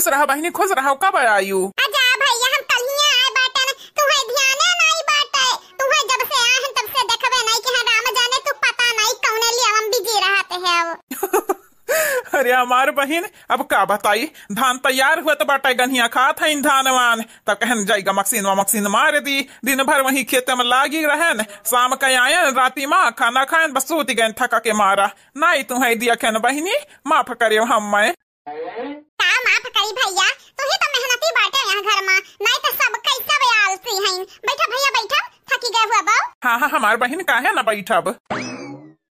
खुश रहो बहनी, खुश रहो। कब आयु? आजा भैया, हम कल ही आए बाटे न, तुम्हें ध्यान नहीं बाटे। तुम्हें जब से आए हैं तब से देखबे नहीं कि राम जाने तू पता नहीं कौने लिए हम बिजी रहते हैं। अरे हमार बहन, अब का बताई, धान तैयार हुआ तो बाटा गनिया खात है धानवान, तब कहन जाएगा मक्सीन मार दी। दिन भर वही खेत में लागी रहन, शाम का आयन राती माँ खाना खान बस सूती गए थका के मारा। नहीं तुम्हें दिया खेन बहनी, माफ करियो हम मैं। का माफ करी भैया, तू ही तो मेहनती बाटे यहाँ घर में, नहीं तो सब कैसा आलसी हैं। बैठा भैया बैठा, थकी गए हुआ बाऊ। हाँ, हमार बहन का है ना बैठब।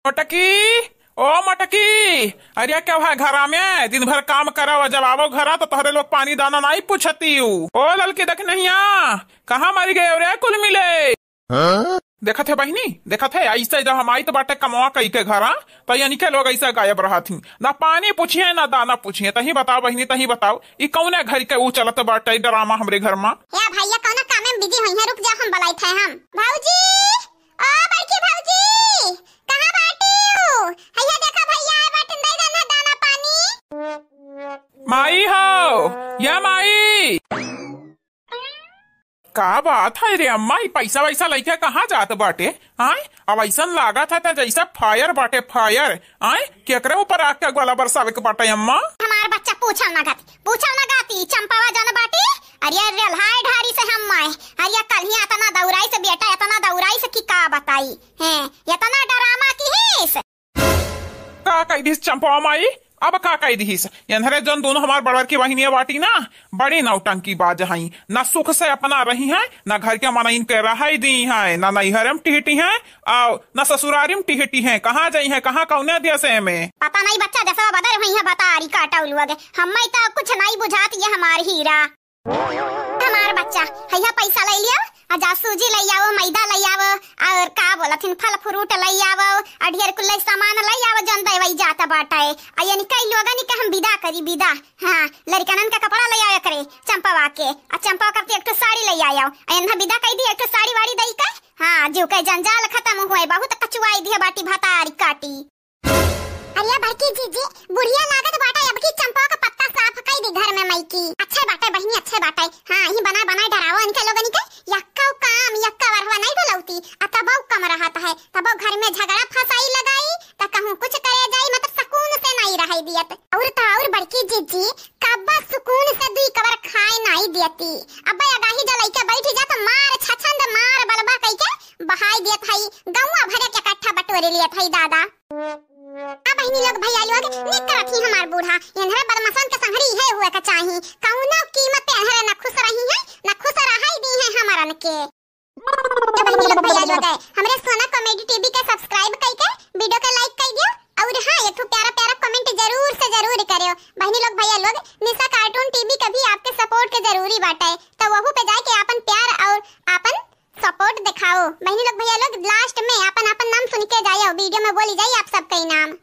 मटकी, ओ मटकी, अरे क्या हुआ घरा में? दिन भर काम करो, जब आवो घरा तो तोहरे लोग पानी दाना नहीं पूछती। ओ ललकी देख नहीं, कहाँ मर गए रे कुल मिले? देखा थे बहनी, देखा थे ऐसे जब हम आई तो बाटे कमवा कई के घरा, तो यानी के लोग ऐसे गायब रहा थी, ना पानी पूछिए ना दाना पूछिए। तही बताओ बहनी, तही बताओ, ये कौन घर के वो चलत बाटे ड्रामा हमरे घर में? या भैया कौन काम में बिजी हुई है, रुक जा हम बुलाई थे हम। भाऊजी, ओ बड़की भाऊजी, कहाँ बाटी हो? हैया देखा भैया आए बाटे, दे देना दाना पानी। माई हो या माई, का बात है रे अम्मा, पैसा वैसा लेके कहाँ जात बाटे? आए अब ऐसा लागा था जैसा फायर बाटे फायर। आए केकरे ऊपर आग के गोला बरसावे के बाटे अम्मा? हमार बच्चा पूछल ना गाती चंपावा जन बाटी। अरे रेलहाय ढारी से हम माए, अरे कल ही इतना दौराई से बेटा, इतना दौराई से की का बताई है, इतना डरामा की हिस। का कह दिस चंपा माई, अब का कह दिस? यंधरे जन दोनों हमार बड़वर की वाहिनी बाटी ना, बड़ी नौटंकी बाज हई, न सुख से अपना रही है, न घर के मन इनके रहाई दी है, न नैहरम टिहटी है और न ससुरारिम टिहटी है। कहाँ जाई है, कहाँ कौने देश में? पता नहीं बच्चा जैसा बदल हुई है, बता रही काटा उलुआ हम तो कुछ नहीं बुझाती है हमार हीरा। हमार बच्चा हैया पैसा ले लिया, आजा सूजी ले आओ, मैदा ले आओ, और का बोलथिन फल फ्रूट ले आओ, और ढेर कुल सामान ले आओ जन देवई जाता बाटा है। यानी कई लोगन के हम विदा करी विदा। हाँ, लड़कनन का कपड़ा ले आया करे चंपवा के, और चंपवा करती एक तो साड़ी ले आयो, एन्हा विदा कई दी एक तो साड़ी वाड़ी दई का। हाँ, जो के जंजाल खत्म हुए, बहुत कचुआई दी बाटी भातारी काटी। अरे बड़की जीजी, बुढ़िया लागत बाटा, अब की चंपा का पत्ता साफ कई दी घर में मई की। अच्छे बाटे बहनी, अच्छे बाटे। हाँ, ही बना डरावा इनके लोगन के, यक्का काम यक्का वरवा नहीं डलौती, तब कम रहता है, तब घर में झगड़ा फसाई लगाई, त कहूं कुछ करे जाई, मतलब सुकून से नहीं रही दियत। और बड़की जीजी कब्बा सुकून से दुई कबर खाए नहीं दियती। अब अगाही जो लइके बैठ जा तो मार छछंद मार बलबा कई के बहाई दियत हई, गौवा भरे के इकट्ठा बटोरे लियत हई दादा। बहनी लोग भैया लोग निक करत ही हमार बूढ़ा, इन्हरे बदमाशन के संगरी है हुए का चाही, कौनो कीमत पे इन्हरे न खुश रही है न खुश रहाई दी है हमारन के। बहनी लोग भैया लोग हमरे सोना कॉमेडी टीवी के सब्सक्राइब करके वीडियो के लाइक कर दियो, और हां एक तो प्यारा प्यारा कमेंट जरूर से जरूर करियो। बहनी लोग भैया लोग निशा कार्टून टीवी का भी आपके सपोर्ट के जरूरी बाटे, तो वहु पे जाके अपन प्यार और अपन सपोर्ट दिखाओ। बहनी लोग भैया लोग लास्ट में अपन नाम सुन के जाइयो, वीडियो में बोली जाइए आप सबका नाम।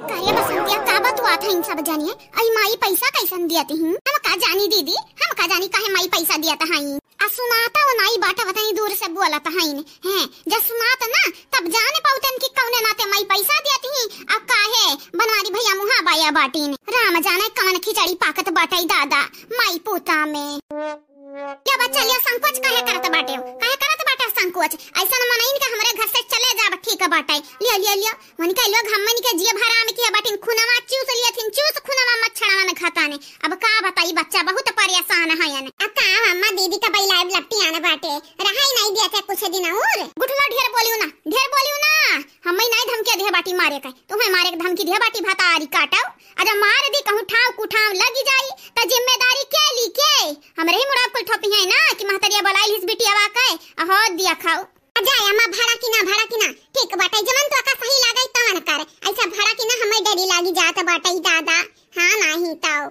कहिए बसंतिया का बात हुआ था इन सब जानिए, आई माई पैसा कैसन दिया थी? हम का जानी दीदी, हम का जानी काहे माई पैसा दिया था? आ सुनाता वो नाई बाटा बताई दूर से बोला था हैं, जब सुनाता ना तब जाने पाउतन कि कौने नाते माई पैसा दिया थी। अब काहे बनवारी भैया मुहा बाया बाटीन, राम जाने कान खिचड़ी पाकत बाटाई दादा माई पोता में। क्या बच्चा लिया संकोच काहे करत बाटे हो, काहे करत बाटे संकोच? ऐसा न मनाइन के हमरे घर से चले जा ठीक बाटे। लिया मन के लोग हमन के जिया भरा में के बाटिन खुनवा चूस लिया थिन, चूस खुनवा मच्छरवा न खाता ने। अब का बताई बच्चा बहुत परेशान है न। अका अम्मा दीदी का बैला लपटी आने बाटे, रहाई नहीं दिया था कुछ दिन और। गुठला ढेर बोलियो ना, हमई नहीं धमकी दे बाटी मारे के, तुम्हें मारे के धमकी दे बाटी भातारी काटाओ। अरे मार दी कहूं ठाव कुठाव लगी जाई त जिम्मेदारी के ली के हमरे ही मुराद कुल ठोपी है ना कि महतरिया बोलाई हिस बिटियावा के हो दिया खाओ। अजय अम्मा भाड़ा की ना ठीक बाटे, जमन तो का सही लागई तवन कर, ऐसा भाड़ा की ना हमें डरी लागी जात बाटे दादा। हां नहीं ताओ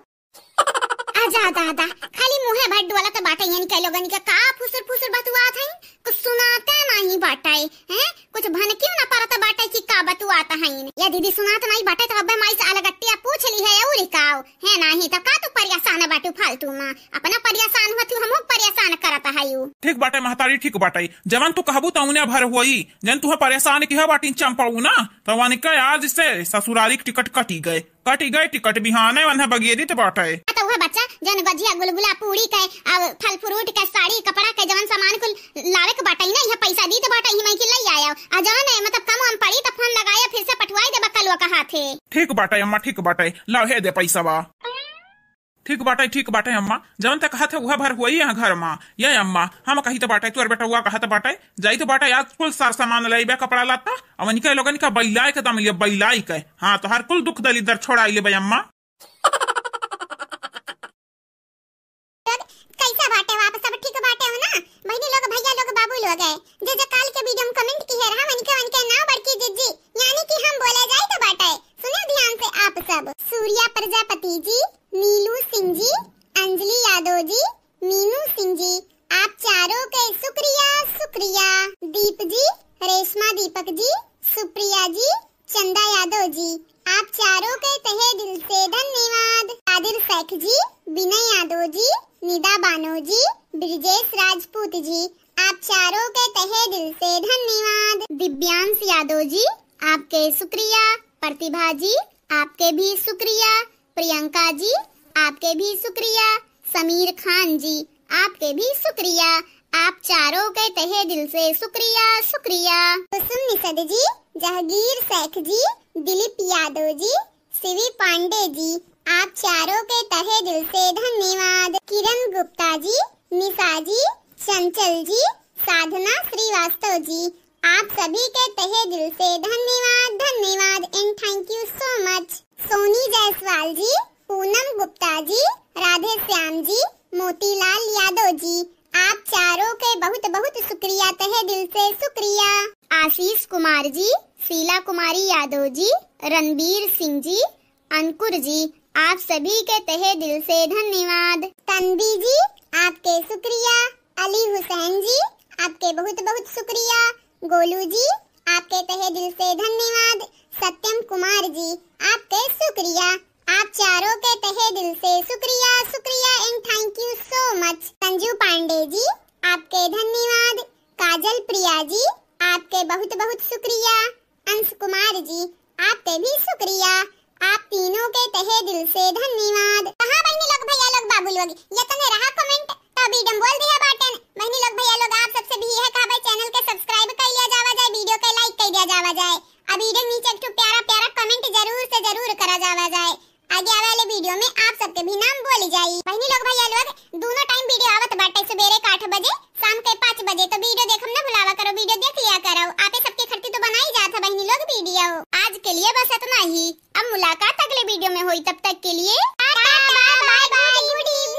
आजा दादा खाली मुहे भट वाला तो बाटे, यानी के लोगन के का फुसर बतुआत है, कुछ सुनाते नहीं बाटे हैं, कुछ भनकी ना परत बाटे कि का बतुआत है। या दीदी सुनात नहीं बाटे तो अबे माई से अलगट्टिया पूछ ली है और काओ है नहीं तो का तू परेशान बाटू फालतू में, अपना परेशान हो तू हमहु परेशान करत है। ठीक बाटे महतारी ठीक बाटे, जवन तू कहबू तो उन्हें भर हुई, जन तुह परेशान किया बाटी चंपऊ ना तो वन के आज से ससुरारी टिकट कटी गए टिकट बिहाने वन बगेरित बाटे। तो वह बच्चा जन गजिया गुलगुला पूरी के अब फल फ्रूट के साड़ी कपड़ा के जवन सामान कुल लावे के बाटे ना, यहाँ पैसा दी तो बाटे ही मैं के लई आया आ जवन है मतलब कम हम पड़ी तो फोन लगाया फिर से पटवाई दे बकलवा कहा थे। ठीक बाटे अम्मा ठीक बाटे, लाओ हे दे पैसा बा। ठीक बाटे अम्मा, जवन तक कहा थे वह भर हुई है घर माँ। ये अम्मा हम कही तो बाटे तोर बेटा हुआ कहा तो बाटे जाई तो बाटे आज कुल सार सामान ले कपड़ा लाता अब इनके लोगन का बैलाई के दम लिया बैलाई के। हाँ तो हर कुल दुख दलिदर छोड़ा ले अम्मा। कैसा बाटे वापस सब ठीक बाटे हो ना बहनी लोग भैया लोग बाबू लोग है जे काल के वीडियो में कमेंट की है रहा उनके नाम बड़की जिज्जी यानी कि हम बोले जाए तो बाटे सुनो ध्यान से आप सब। सूर्या प्रजापति जी, नीलू सिंह जी, अंजलि यादव जी, मीनू सिंह जी, आप चारों के शुक्रिया। दीप जी, रेशमा दीपक जी, सुप्रिया जी, चंदा यादव जी, आप चारों के तहे दिल से धन्यवाद। कादिर शेख जी, विनय यादव जी, निदा बानो जी, ब्रिजेश राजपूत जी, आप चारों के तहे दिल से धन्यवाद। दिव्यांश यादव जी, आपके शुक्रिया। प्रतिभा जी, आपके भी शुक्रिया। प्रियंका जी, आपके भी शुक्रिया। समीर खान जी, आपके भी शुक्रिया। आप चारों के तहे दिल से शुक्रिया। कुसुम निषद जी, जहांगीर शेख जी, दिलीप यादव जी, शिवी पांडे जी, आप चारों के तहे दिल से धन्यवाद। किरण गुप्ता जी, निशा जी, चंचल जी, साधना श्रीवास्तव जी, आप सभी के तहे दिल से धन्यवाद and thank you so much. Soni Jaiswal ji, Poonam Gupta ji, Radhe Shyam ji, Motilal Yadav ji, आप चारों के बहुत बहुत शुक्रिया तहे दिल से शुक्रिया। आशीष कुमार जी, शीला कुमारी यादव जी, रणबीर सिंह जी, अंकुर जी, आप सभी के तहे दिल से धन्यवाद। तन्वी जी, आपके शुक्रिया। अली हुसैन जी, आपके बहुत बहुत शुक्रिया। गोलू जी, आपके तहे दिल से धन्यवाद। सत्यम कुमार जी, आपके शुक्रिया। आप चारों के तहे दिल से शुक्रिया and thank you so much. Sanju Pandey ji, आपके धन्यवाद। काजल प्रिया जी, आपके बहुत बहुत शुक्रिया। अंश कुमार जी, आपके भी शुक्रिया। आप तीनों के तहे दिल से धन्यवाद। कहाँ बहनी लोग भैया लोग बाबू लोग ये तने रहा कमेंट तो वीडियो बोल दिया बाटन बहनी लोग भैया लोग आप सबसे भी है कहा भाई चैनल के सब्सक्राइब कर लिया जावा जाए, वीडियो के लाइक कर दिया जावा जाए। अब वीडियो नीचे एक प्यारा कमेंट जरूर से जरूर करा जावा जाए। आगे आने वाले वीडियो में आप सबके भी नाम बोली जाई। बहनी लोग भैया लोग दोनों टाइम वीडियो आवत बाटे सवेरे 8 बजे शाम के 5 बजे तो वीडियो देखम ना भुलावा करो, वीडियो देख लिया करो। आपे सबके खर्ची तो बनाई जात है बहनी लोग वीडियो। आज के लिए बस इतना ही, अब मुलाकात अगले वीडियो में हुई, तब तक के लिए बाय बाय गुड इवनिंग।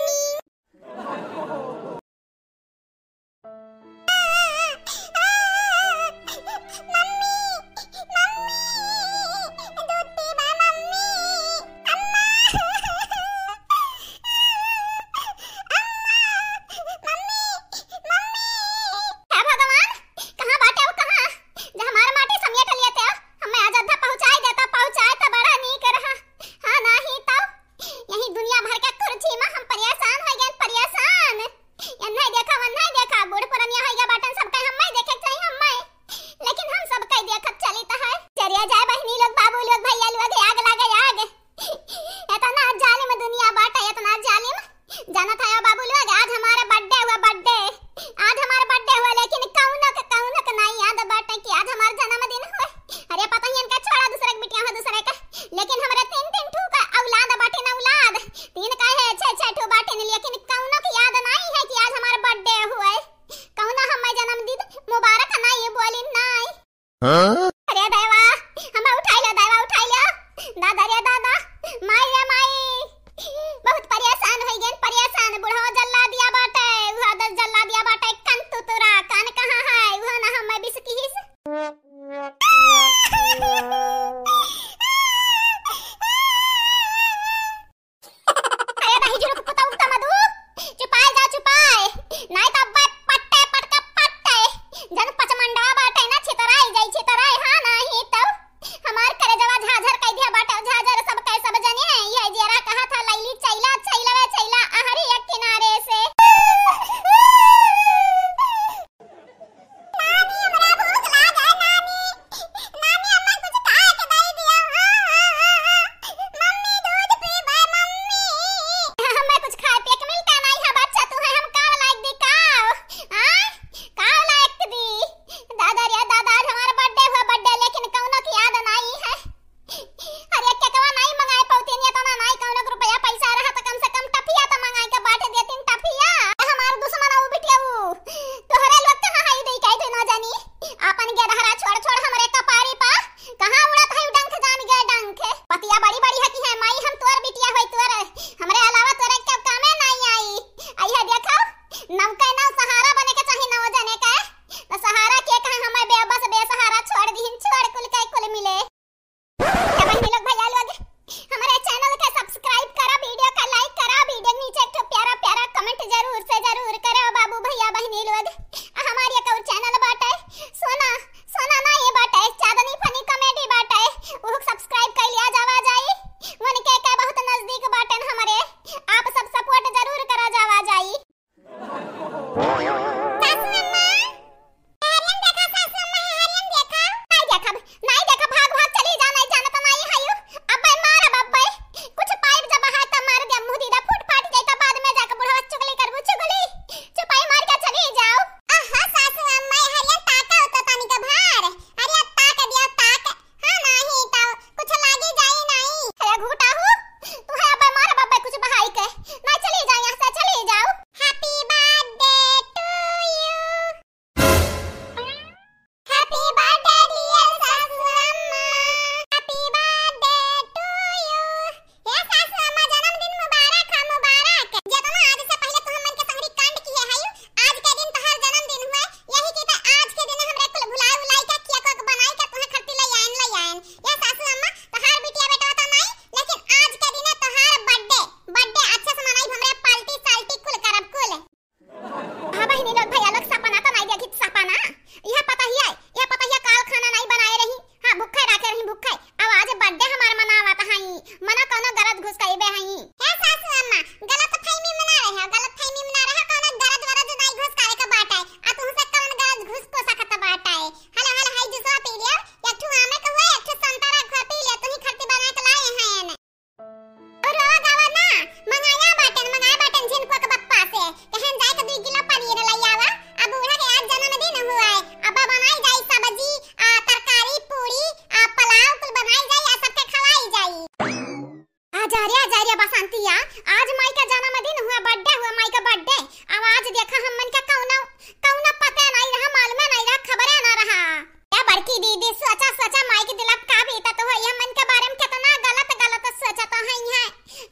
सोचा माई के दिल का बीता तो है मन के बारे में कितना गलत गलत सोचता है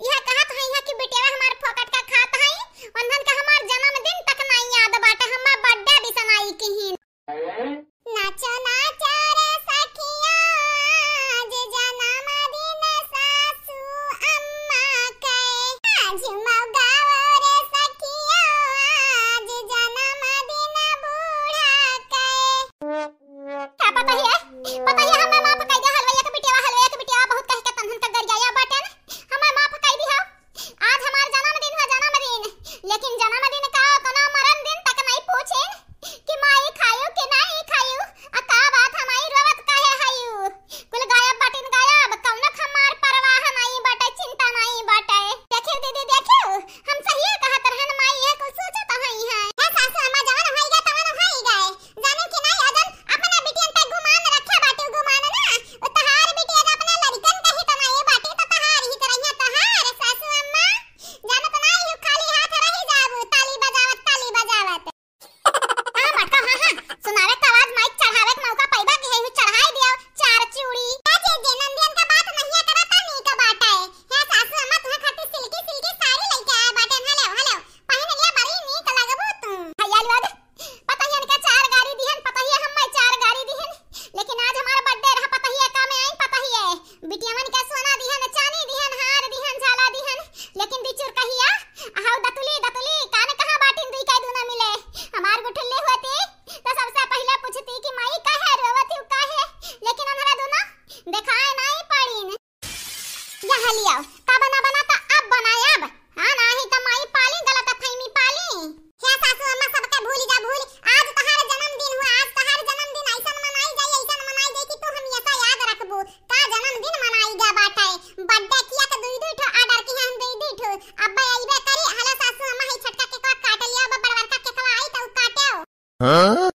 यह कहत है कि बेटिया हमार फोकट का खात है उन्हन का हमार जन्मदिन तक नहीं याद बाटे हमार बर्थडे भी सनाई की नाचो नाचो रे सखिया आज जन्मदिन सासू अम्मा के आज मौगाओ रे सखिया आज जन्मदिन बूढ़ा के क्या पता है हमें मां पकाई दे हलवैया के बिटिया बहुत कह के तन्हन का गरियाया बाटे हमें मां पकाई दी हो आज हमार जन्मदिन हो जन्मदिन लेकिन जन्मदिन का कोनो मरण दिन तक नहीं पूछे कि माई खायो कि नहीं खायो आ का बात हमारी रोवत काहे हयू कुल गायब बाटिन गायब कौनो हमार परवाह नहीं बाटे चिंता नहीं बाटे देखियो दीदी देखियो हम सही कहत रहन माई ये कुछ सोचत हई है हे सासू अम्मा जवन होई गए तवन होई गए जाने कि नहीं अजन अपना बिटियन पे गुमान रखे बाटे गुमान ना ओ तहार बिटिया अपना लड़कन कही त नहीं बाटे त तहार ही तरहिया तहार सासू अम्मा जानत नहीं खाली हाथ रही जाबू ताली बजावत सुनावे का आवाज माइक चढ़ावे के मौका पैबा के हेहु चढ़ाई दियो चार चूड़ी जे जन्मदिन का बात नहीं करता नी का बात है हे सासू अम्मा तुहा खातिर सिल्की साड़ी लेके आया बाटे हेलो पहन लिया बड़ी नीक लगबो तू भैया लोग पता है इनका चार गाड़ी दिहन पता है हम चार गाड़ी दिहन लेकिन आज हमारा बर्थडे रहा पता है का में आई पता है बिटिया मन का सोना दिहन चांदी दिहन हार दिहन झाला दिहन लेकिन बिचुर कहिया हाउ दतुली काने कहां बाटिन दुई का दूना मिले हमार गुठल्ले होते तो सबसे पहले पूछती कि माई काहे रोवत हु काहे लेकिन हमरा दोनों दिखाए नहीं पड़ीन यह लिया का बना तो अब बनाए अब हां नहीं तो माई पाली गलत फहमी पाली हे सासू अम्मा सबके भूल आज तहार जन्मदिन हुआ आज तहार जन्मदिन ऐसन मनाई जाए कि तू हमेशा याद रखबू का जन्मदिन मनाई जा बाटे बर्थडे किया तो दुई ठो ऑर्डर की हम दुई ठो अब्बा आइबे करी हला सासू अम्मा ही छटका के काट लिया बड़वर का के आई तो काटेओ हां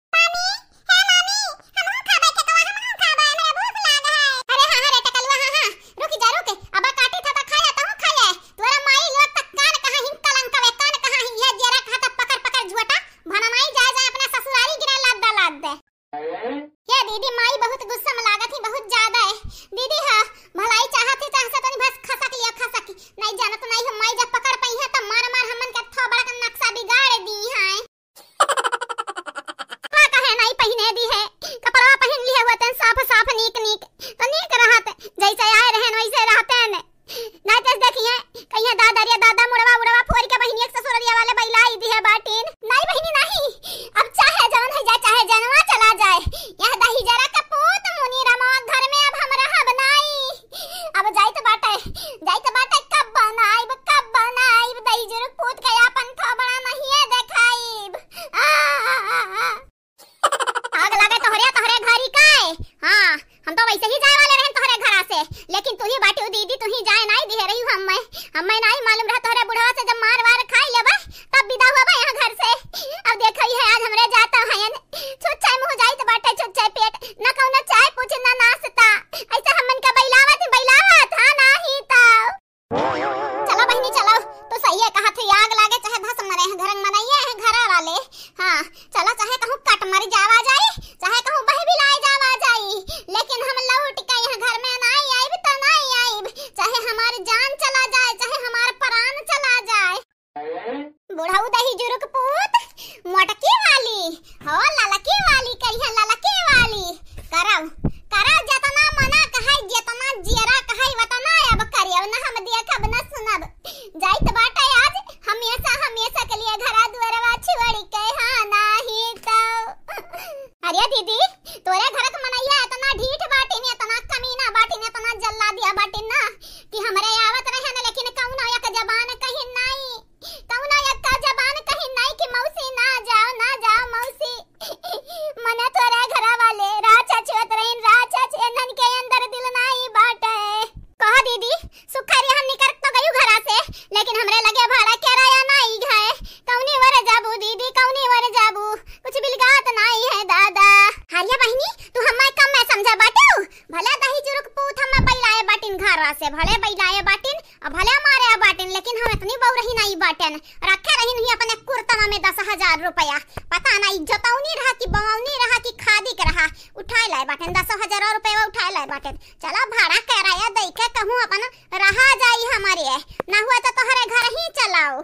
बाटन रखे रही नहीं अपने कुर्तवा में 10,000 रुपया। पता नहीं जतौनी रहा कि बमौनी रहा कि खादी के रहा। उठा लाए बाटे 10,000 रुपया उठा लाए बाटे। चला भाड़ा किराया दे के कहूं अपन रहा जाई हमारे, ना हुआ तो तोहरे घर ही चलाओ।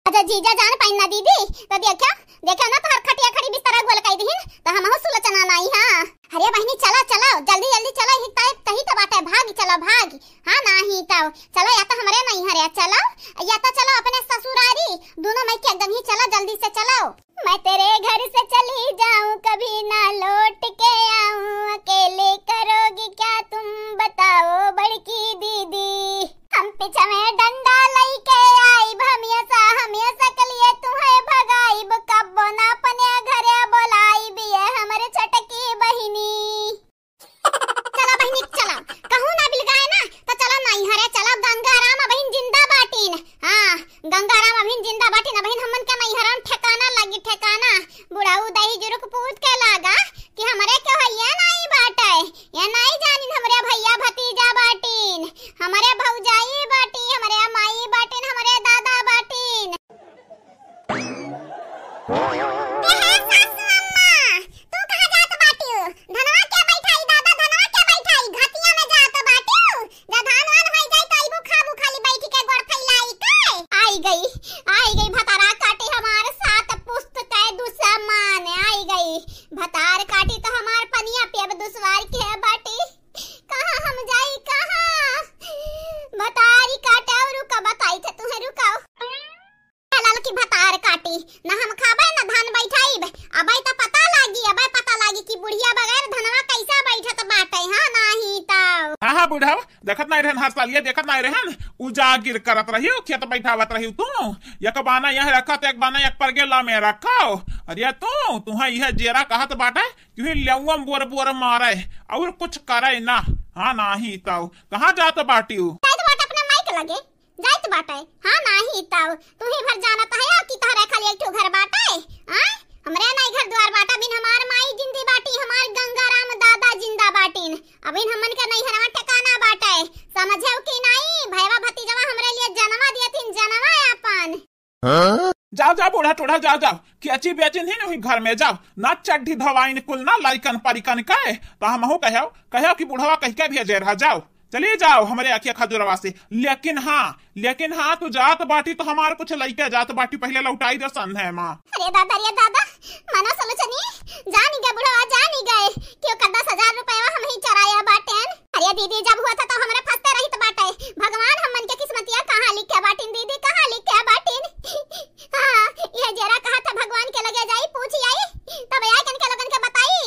अच्छा जीजा जान पाइन ना दीदी तो देखा ना तोहर खटिया खड़ी बिस्तर गोल काई दहिन तो हमहु सुलचना नहीं। हां अरे बहनी चला चला जल्दी जल्दी चला ही तही तो बाटे भाग चलो भाग। हां नहीं तो चलो या तो हमरे नहीं हरे चलो या तो चलो अपने ससुरारी दोनों में के एकदम ही चलो जल्दी से चलो। मैं तेरे घर से चली जाऊं कभी ना लौट के आऊं अकेले करोगी क्या तुम बताओ बड़की दीदी। हम पीछे में डंडा लेके आई हमेशा के लिए तुम्हें भगाई कब ना अपने घरे बोलाई भी है हमारे छटकी बहिनी। चलो बहिनी चलो कहूं ना बिलगाए ना तो चलो नहीं हरे चलो गंगाराम बहिन जिंदा बाटीन। हां गंगाराम बहिन जिंदा बाटीन बहिन हमन के नहीं हरम ठिकाना लगी ठिकाना बुढ़ाऊ दही जुरुक पूछ के लागा कि हमरे के भैया नहीं बाटे ये नहीं जानिन हमरे भैया भतीजा बाटीन हमारे भौजाई बाटी हमारे माई बाटीन हमारे दादा बाटीन। आई गई भतारा काटी हमारे साथ पुस्त के दुश्मन आई गई भतार काटी तो हमार पनिया पेब दुश्वार के है बाटी कहां हम जाई कहां भतारी काटे और रुका बताई थे तुम्हें रुकाओ लाल की भतार काटी ना हम खाबे ना धान बैठाई अबे तो पता लागी कि बुढ़िया बगैर धनवा कैसा बैठत बाटे। हां नहीं तो हां बुढ़ा देखत नहीं रहन हर साल ये देखत नहीं रहन उजागिर करत रहियो खेत बैठावत रहियो तू एक बाना यह रखत एक बाना एक परगेला में रखो। अरे तू यह जेरा कहत बाटे कि लेउम बोर बोर मारे और कुछ करे ना। हां नहीं तो कहां जात बाटी अपने माइक लगे जाइत बाटे। हां नहीं तो तू ही भर जानत है कि तोहरे खाली एक घर बाटे। हां हमरे नहीं घर द्वार बाटा बिन हमार माई जिंदी बाटी हमार गंगाराम दादा जिंदा बाटीन अबिन हमन के नहीं हरवा ठिकाना बाटे समझे कि नहीं भैया भतीजवा हमरे लिए जन्मा दियथिन जन्मा अपन। जाओ जाओ बूढ़ा टूढ़ा जाओ जाओ कि बेचिन ही नहीं घर में जाओ ना चड्ढी धवाइन कुल ना लाइकन परिकन कहे तो हमहू कहो कि बूढ़वा कह के भेजे रहा जाओ चलिए जाओ हमारे अखिया खजूरवा से। लेकिन हाँ तू जात बाटी तो हमारे कुछ लइके जात बाटी पहले लौटाई दे संधे मां। अरे दादा मना सोचनी जानी गए बुढ़वा जानी गए क्यों का 10,000 रुपया हम ही चराया बाटेन। अरे दीदी जब हुआ था तो हमरे फंसते रही तो बाटे भगवान हमन के किस्मतिया कहां लिखे बाटीन दीदी कहां लिखे बाटीन। हां ये जरा कहा था भगवान के लगे जाई पूछी आई तब आए कन के लोगन के बताई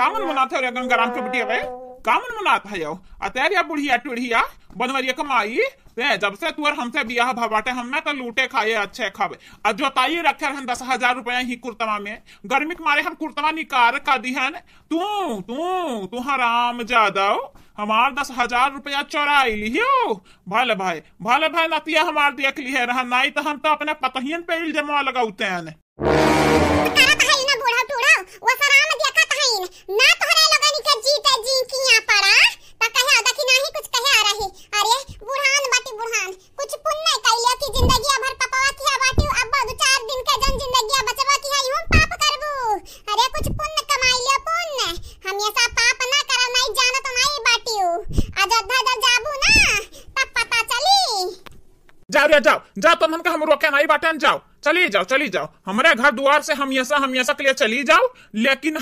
कामन मनाथे रे गंगाराम के बिटिया वे कामन मनात है यो अतेरिया बुढ़िया टुढ़िया बनवरिया कमाई ते जब से तुअर हमसे बियाह भबाटे हमें तो लूटे खाए अच्छे खावे और जोताई रखे रहन 10,000 रुपया ही कुर्तवा में गर्मी के मारे हम कुर्तवा निकार का दिहन तू हराम जादव हमार 10,000 रुपया चोराई लियो। भले भाई नतिया हमार देख ली है रहा नहीं तो हम तो अपने पतहियन पे इल्जाम लगाउते हैं वो सराम देखत हईन ना तोहरे लगनी के जीते जी किया पड़ा त कहे देखि नहीं कुछ कहे आ रही। अरे बुढ़ान कुछ पुण्य कैले की जिंदगी भर पपवा किया बाटी अब 2-4 दिन के जन जिंदगी बचवा की है हम पाप करबू। अरे कुछ पुण्य कमाई ले पुण्य हमेशा पाप ना कर नहीं जानत नहीं बाटी अयोध्या जब जाबू ना तब पता चली। जाओ तो मन का हम रोके नहीं बाटन जाओ चली जाओ हमारे घर द्वार से हमेशा के लिए चली जाओ। लेकिन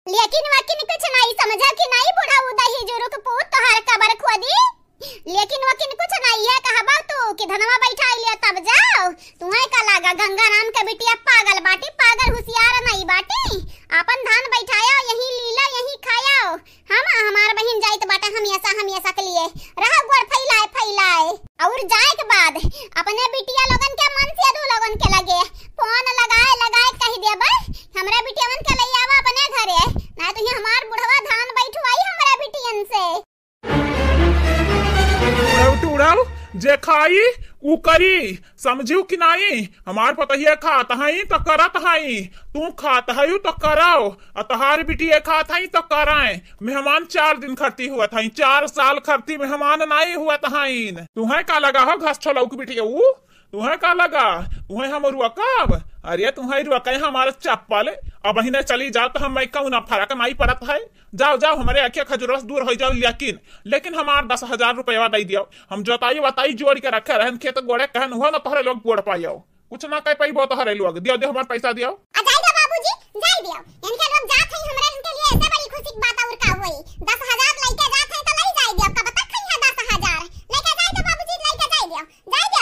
लेकिन कुछ नहीं समझा कि नहीं बुढ़ा उदही जुरुक पूत तोहार कबर खोदी लेकिन कुछ नहीं है कहबा तू कि धनवा बैठा लिया तब जाओ तुम्हें का लागा गंगाराम के बिटिया पागल बाटी पागल होशियार नहीं बाटी अपन धान बैठाया यही लीला यही खाया हम हमार बहन जाइत बाटा हमेशा के लिए रहा गोड़ फैलाए और जाए के बाद अपने बिटिया लोगन के मन से दू लोगन के लगे फोन लगाए कह देबे हमरा बिटिया मन के ले आवा अपने घरे ना तो हमार बुढ़वा धान बैठवाई हमरा बिटियन से। उड़ाऊ जे खाई उ करी समझू कि नहीं हमार पतहिया खात हई तो करत हई तू खात हई तो कराओ तहार बिटिया खात हई तो कराए। मेहमान 4 दिन खर्ती हुआ था 4 साल खर्ती मेहमान नहीं हुआ तहाइन तुम्हें का लगा हो घास छोलाऊ की बिटिया तुम्हें का लगा तुम्हें हम रुआ कब अरे तुम्हारी रुका हमारा चप्पल अब ही चली जाओ तो हम क्यों ना फर्क नहीं पड़त है। जाओ जाओ हमारे आखे खजुरस दूर हो जाओ, लेकिन हमार 10,000 रुपया दे दियो। हम जोताई वताई जोड़ के रखे रहन खेत गोड़े कहन हुआ ना तोहरे लोग गोड़ पाइयो, कुछ ना कह पाइबो तोहरे लोग। दियो दियो हमार पैसा दियो। जाई दे बाबूजी जाई दियो, इनके लोग जात है हमरा इनके लिए ऐसे बड़ी खुशी की बात और का होई। 10,000 लेके जात है तो ले जाई दियो, कब तक खई है 10,000 लेके जाई दे बाबूजी, लेके जाई दियो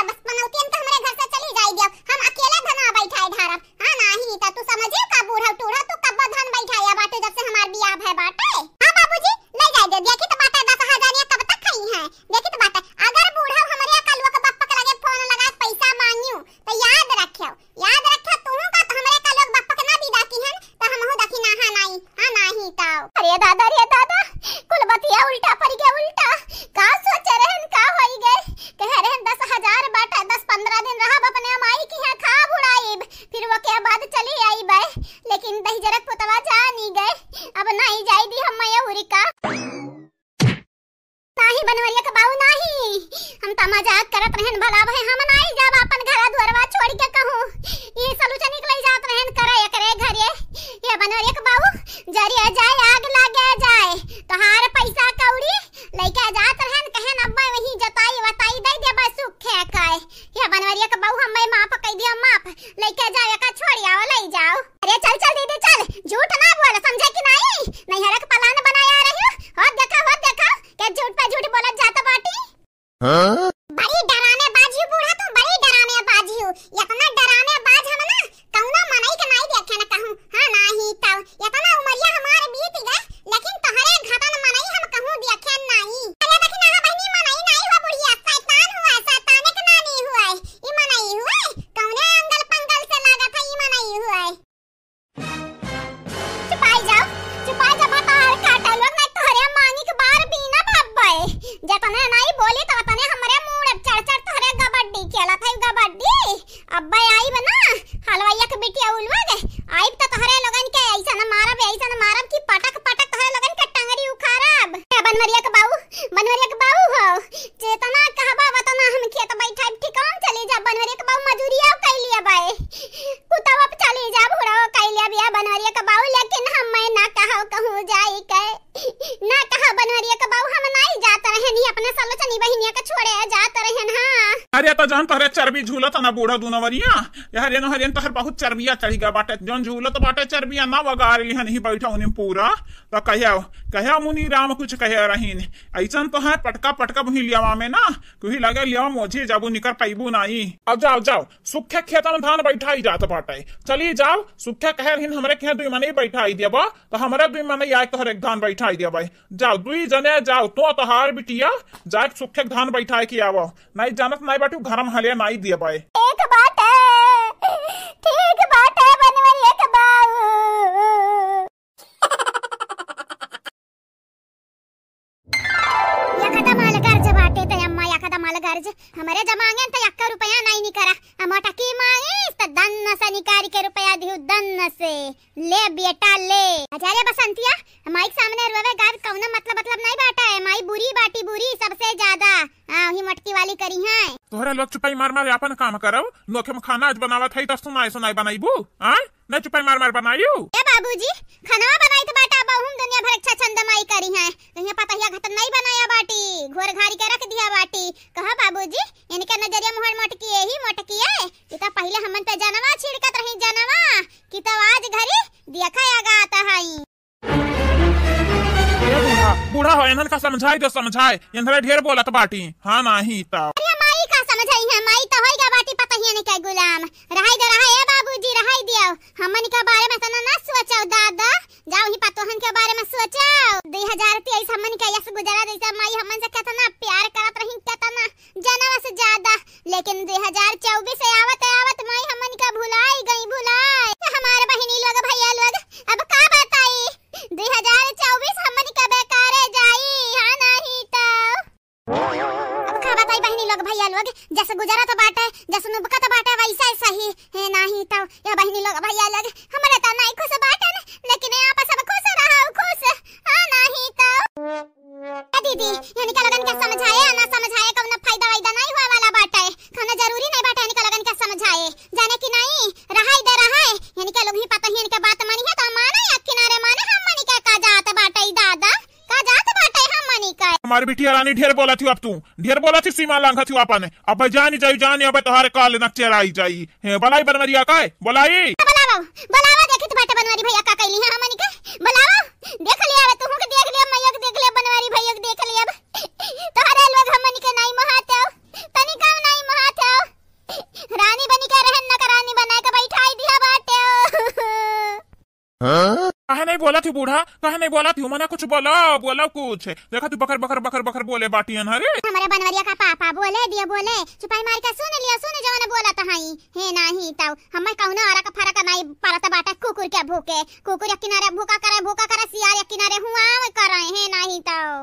बस मनौतियन के हमरे घर से चली जाई दियो। हम अकेले धना बैठाए धारब। हां नहीं त तू समझियो का बूढ़ा टूढ़ा तू कब धन बैठाया बाटे जब से हमार बियाह है बाटे। हां बाबूजी ले जाई दे, देखी तो बाटे 10,000 ये कब तक खई है, देखी तो बाटे। अगर बूढ़ा हमरे कलवा के बाप के लगे फोन लगा पैसा मांगियो तो याद रखियो तू का तो हमरे कलवा के बाप के ना दी दाकी हन तो हमहु दाकी ना हां नहीं तो। अरे दादा कुल बतिया उल्टा पड़ गया, उल्टा का सोच रहन का होई गए। कह रहन 10,000 बाटा 10-15 दिन रहब अपने माई की यहां खा बुड़ाईब, फिर वो के बाद चली आई बे। लेकिन दही जरक पुतवा जा नहीं गए, अब नहीं जाई दी हम मैं उरिका नाही बनवरिया के बाऊ नहीं। हम त मजाक करत रहन भला भाई, हम नहीं जब अपन घर दुआरवा छोड़ के कहूं ये सलूचा निकल जात रहन करे एकरे घरे। ये बनवरिया के बाऊ जरिया जाए आग लागे जाए तोहार पैसा कौड़ी लेके जात रहन कहन अब्बा वही जताई वताई दे दे बस सुखे काए। ये बनवरिया के बाऊ हम माफ कह दिया, माफ लेके जाए का छोड़िया ले जाओ। अरे चल चल दीदी चल, झूठ ना बोल समझे कि नहीं हरक पलान बनाया रही हो। देखा के झूठ पे झूठ बोलत जाता बाटी। बड़ी डराने बाजी बूढ़ा, तू बड़ी डराने बाजी हो। इतना डराने बाज हम ना कौनो मनई के नहीं देखे ना कहूं। हां नहीं तो इतना उमरिया हमार बीत गए, लेकिन तोहरे घटन मनई हम कहूं देखे नहीं। अरे देखी ना बहनी मनई नहीं हो बुढ़िया, शैतान हुआ शैताने के नानी हुआ ई मनई हुआ। कौने अंगल पंगल से लागत है ई मनई हुआ। चुपाई जा बता काटा लोग नहीं तोहरे मांगी के बार बिना भब्बे जतने नहीं बोली तो तने हमरे मुंह चढ़ तोहरे गबड्डी खेला था। गबड्डी अब्बा आई बना हलवाइया के बेटिया उलवा गे आई तो तोहरे लोगन के ऐसा न मारब कि पटक तोहरे लोगन के टंगरी उखाड़ब। बनवरिया के बाऊ हो चेतना कहबा वतना हम खेत बैठा ठिकान चली जा। बनवरिया के बाऊ मजूरिया कैलिया बाए कुतवा पे चली जा भुड़ा कैलिया बिया बनवरिया के बाऊ। लेकिन हम मैं ना कहूं जाई के ना कहा बनवरिया के बाऊ हम नहीं जात रहन ही अपने सलोचनी बहिनिया के छोड़े जात रहन। हां अरे तो जान तोहरे चर्बी झूलत ना बूढ़ा दुनवरिया यार ये हरियन तोहर बहुत चर्बिया चढ़ी गा बाटे। जौन झूलत बाटे चर्बिया ना वगार लिहन ही बैठा उनी पूरा तो कहिया मुनि राम कुछ कहे रहीन ऐसन तो है पटका वही लियावा में ना क्योंकि लगे लियावा मोझे जाबू निकर पैबू नहीं। अब जाओ सुखे खेत में धान बैठाई जात बाटे, चली जाओ सुखे कह रहीन हमरे के 2 मने बैठाई देबा तो हमरे 2 मने आए तोहरे धान बैठाई देबा। जाओ 2 जने जाओ तो तोहार बिटिया जाए सुखे धान बैठाई के आवो, नहीं जानत नहीं बाटू घर में हले नहीं देबा। एक बात है ठीक बात है बनवरिया के बाऊ। माल गर्ज हमारे जमांगे तो 1 रुपया नहीं निकरा अमोटा की मांगे तो दन्न से निकारी के रुपया दिहु दन्न से ले बेटा ले। अजारे बसंतिया माइक सामने रोवे गाज कौनो मतलब नहीं बाटा है। माई बुरी बाटी बुरी सबसे ज्यादा ही मटकी वाली करी है। तोहरा लोग चुपाई मार अपन काम करो नोखे में खाना आज बनावत है तो सुनाई बनाईबू हां न चुपाई मार बनाइयो। ए बाबूजी खाना बनाई तो बाटा बहुम दुनिया भर अच्छा चंदमाई करी है कहीं पता हिया घटन नहीं बनाया बाटी घोर घारी के रख दिया बाटी। कहा बाबूजी इनके नजरिया मोहर मटकी है कि तो पहले हमन पे जानवा छिड़कत रही जानवा कि तो आज घरे देखा आगा आता है। बूढ़ा हो इन्हन का समझाए इन्हरे ढेर बोलत बाटी। हां नहीं तो अरे माई का समझाई है माई तो होइगा बाटी पता ही नहीं के गुलाम रहाई दे रहा है बाबूजी रहाई दियो। हमन के बारे में तना ना सोचो दादा जाओ ही पतोहन के बारे में सोचो। 2023 हमन के यस गुजरा जैसा माई हमन से कितना प्यार करत रही कितना जनवा से ज्यादा, लेकिन 2024 से आवत माई हमन का भुलाई हमारे बहिनी लोग भैया लोग अब का बताई 2024 हमन का बेकार जाई। हां नहीं तो अब का बताई बहिनी लोग भैया लोग जैसे गुजरा तो बाटे जैसे नुबका तो बाटे वैसा ही सही है। नहीं तो या बहिनी लोग भैया लोग हमारे तो नहीं खुश बाटे लेकिन यहाँ पर सब खुश रहो खुश। हां नहीं तो दीदी यानी का लगन के समझाए ना समझाए कौन फायदा नहीं हुआ वाला बाटे खाना जरूरी नहीं बाटे यानी का लगन के समझाए हमारी बिटिया रानी ढेर बोला थी, अब तू ढेर बोला थी, सीमा लांघा थी अपन। अब जानी जाई जानी, अब तोहारे काल नक चेराई जाई। बलाई बनवरिया का बोलाई बुलावा बुलावा, देखी तो बाटे बनवारी भैया का कैली है हमनी के, बुलावा देख लिया तू के, देख लिया मैया के, देख लिया बनवारी भैया के, देख लिया तोहरे लोग हमनी के नहीं महाते हो, तनी काम नहीं महाते हो। रानी बनी के रहन न, रानी बनाए के बैठाई दिया बाटे हो। कहे नहीं बोला थी बूढ़ा, कहे नहीं बोला थी, मना कुछ बोला बोला कुछ। देखा तू बकर बकर बकर बकर बोले बाटियन। अरे हमारे बनवरिया का पापा बोले दिया, बोले चुपाई मार के सुन लिया, सुन जवान बोला तो हई हे नहीं ताऊ हम कहूना आरा का फरक नहीं परत बाटा। कुकुर के भूखे, कुकुर एक किनारे भूखा करे सियार एक किनारे हुआ करे हे नहीं ताऊ।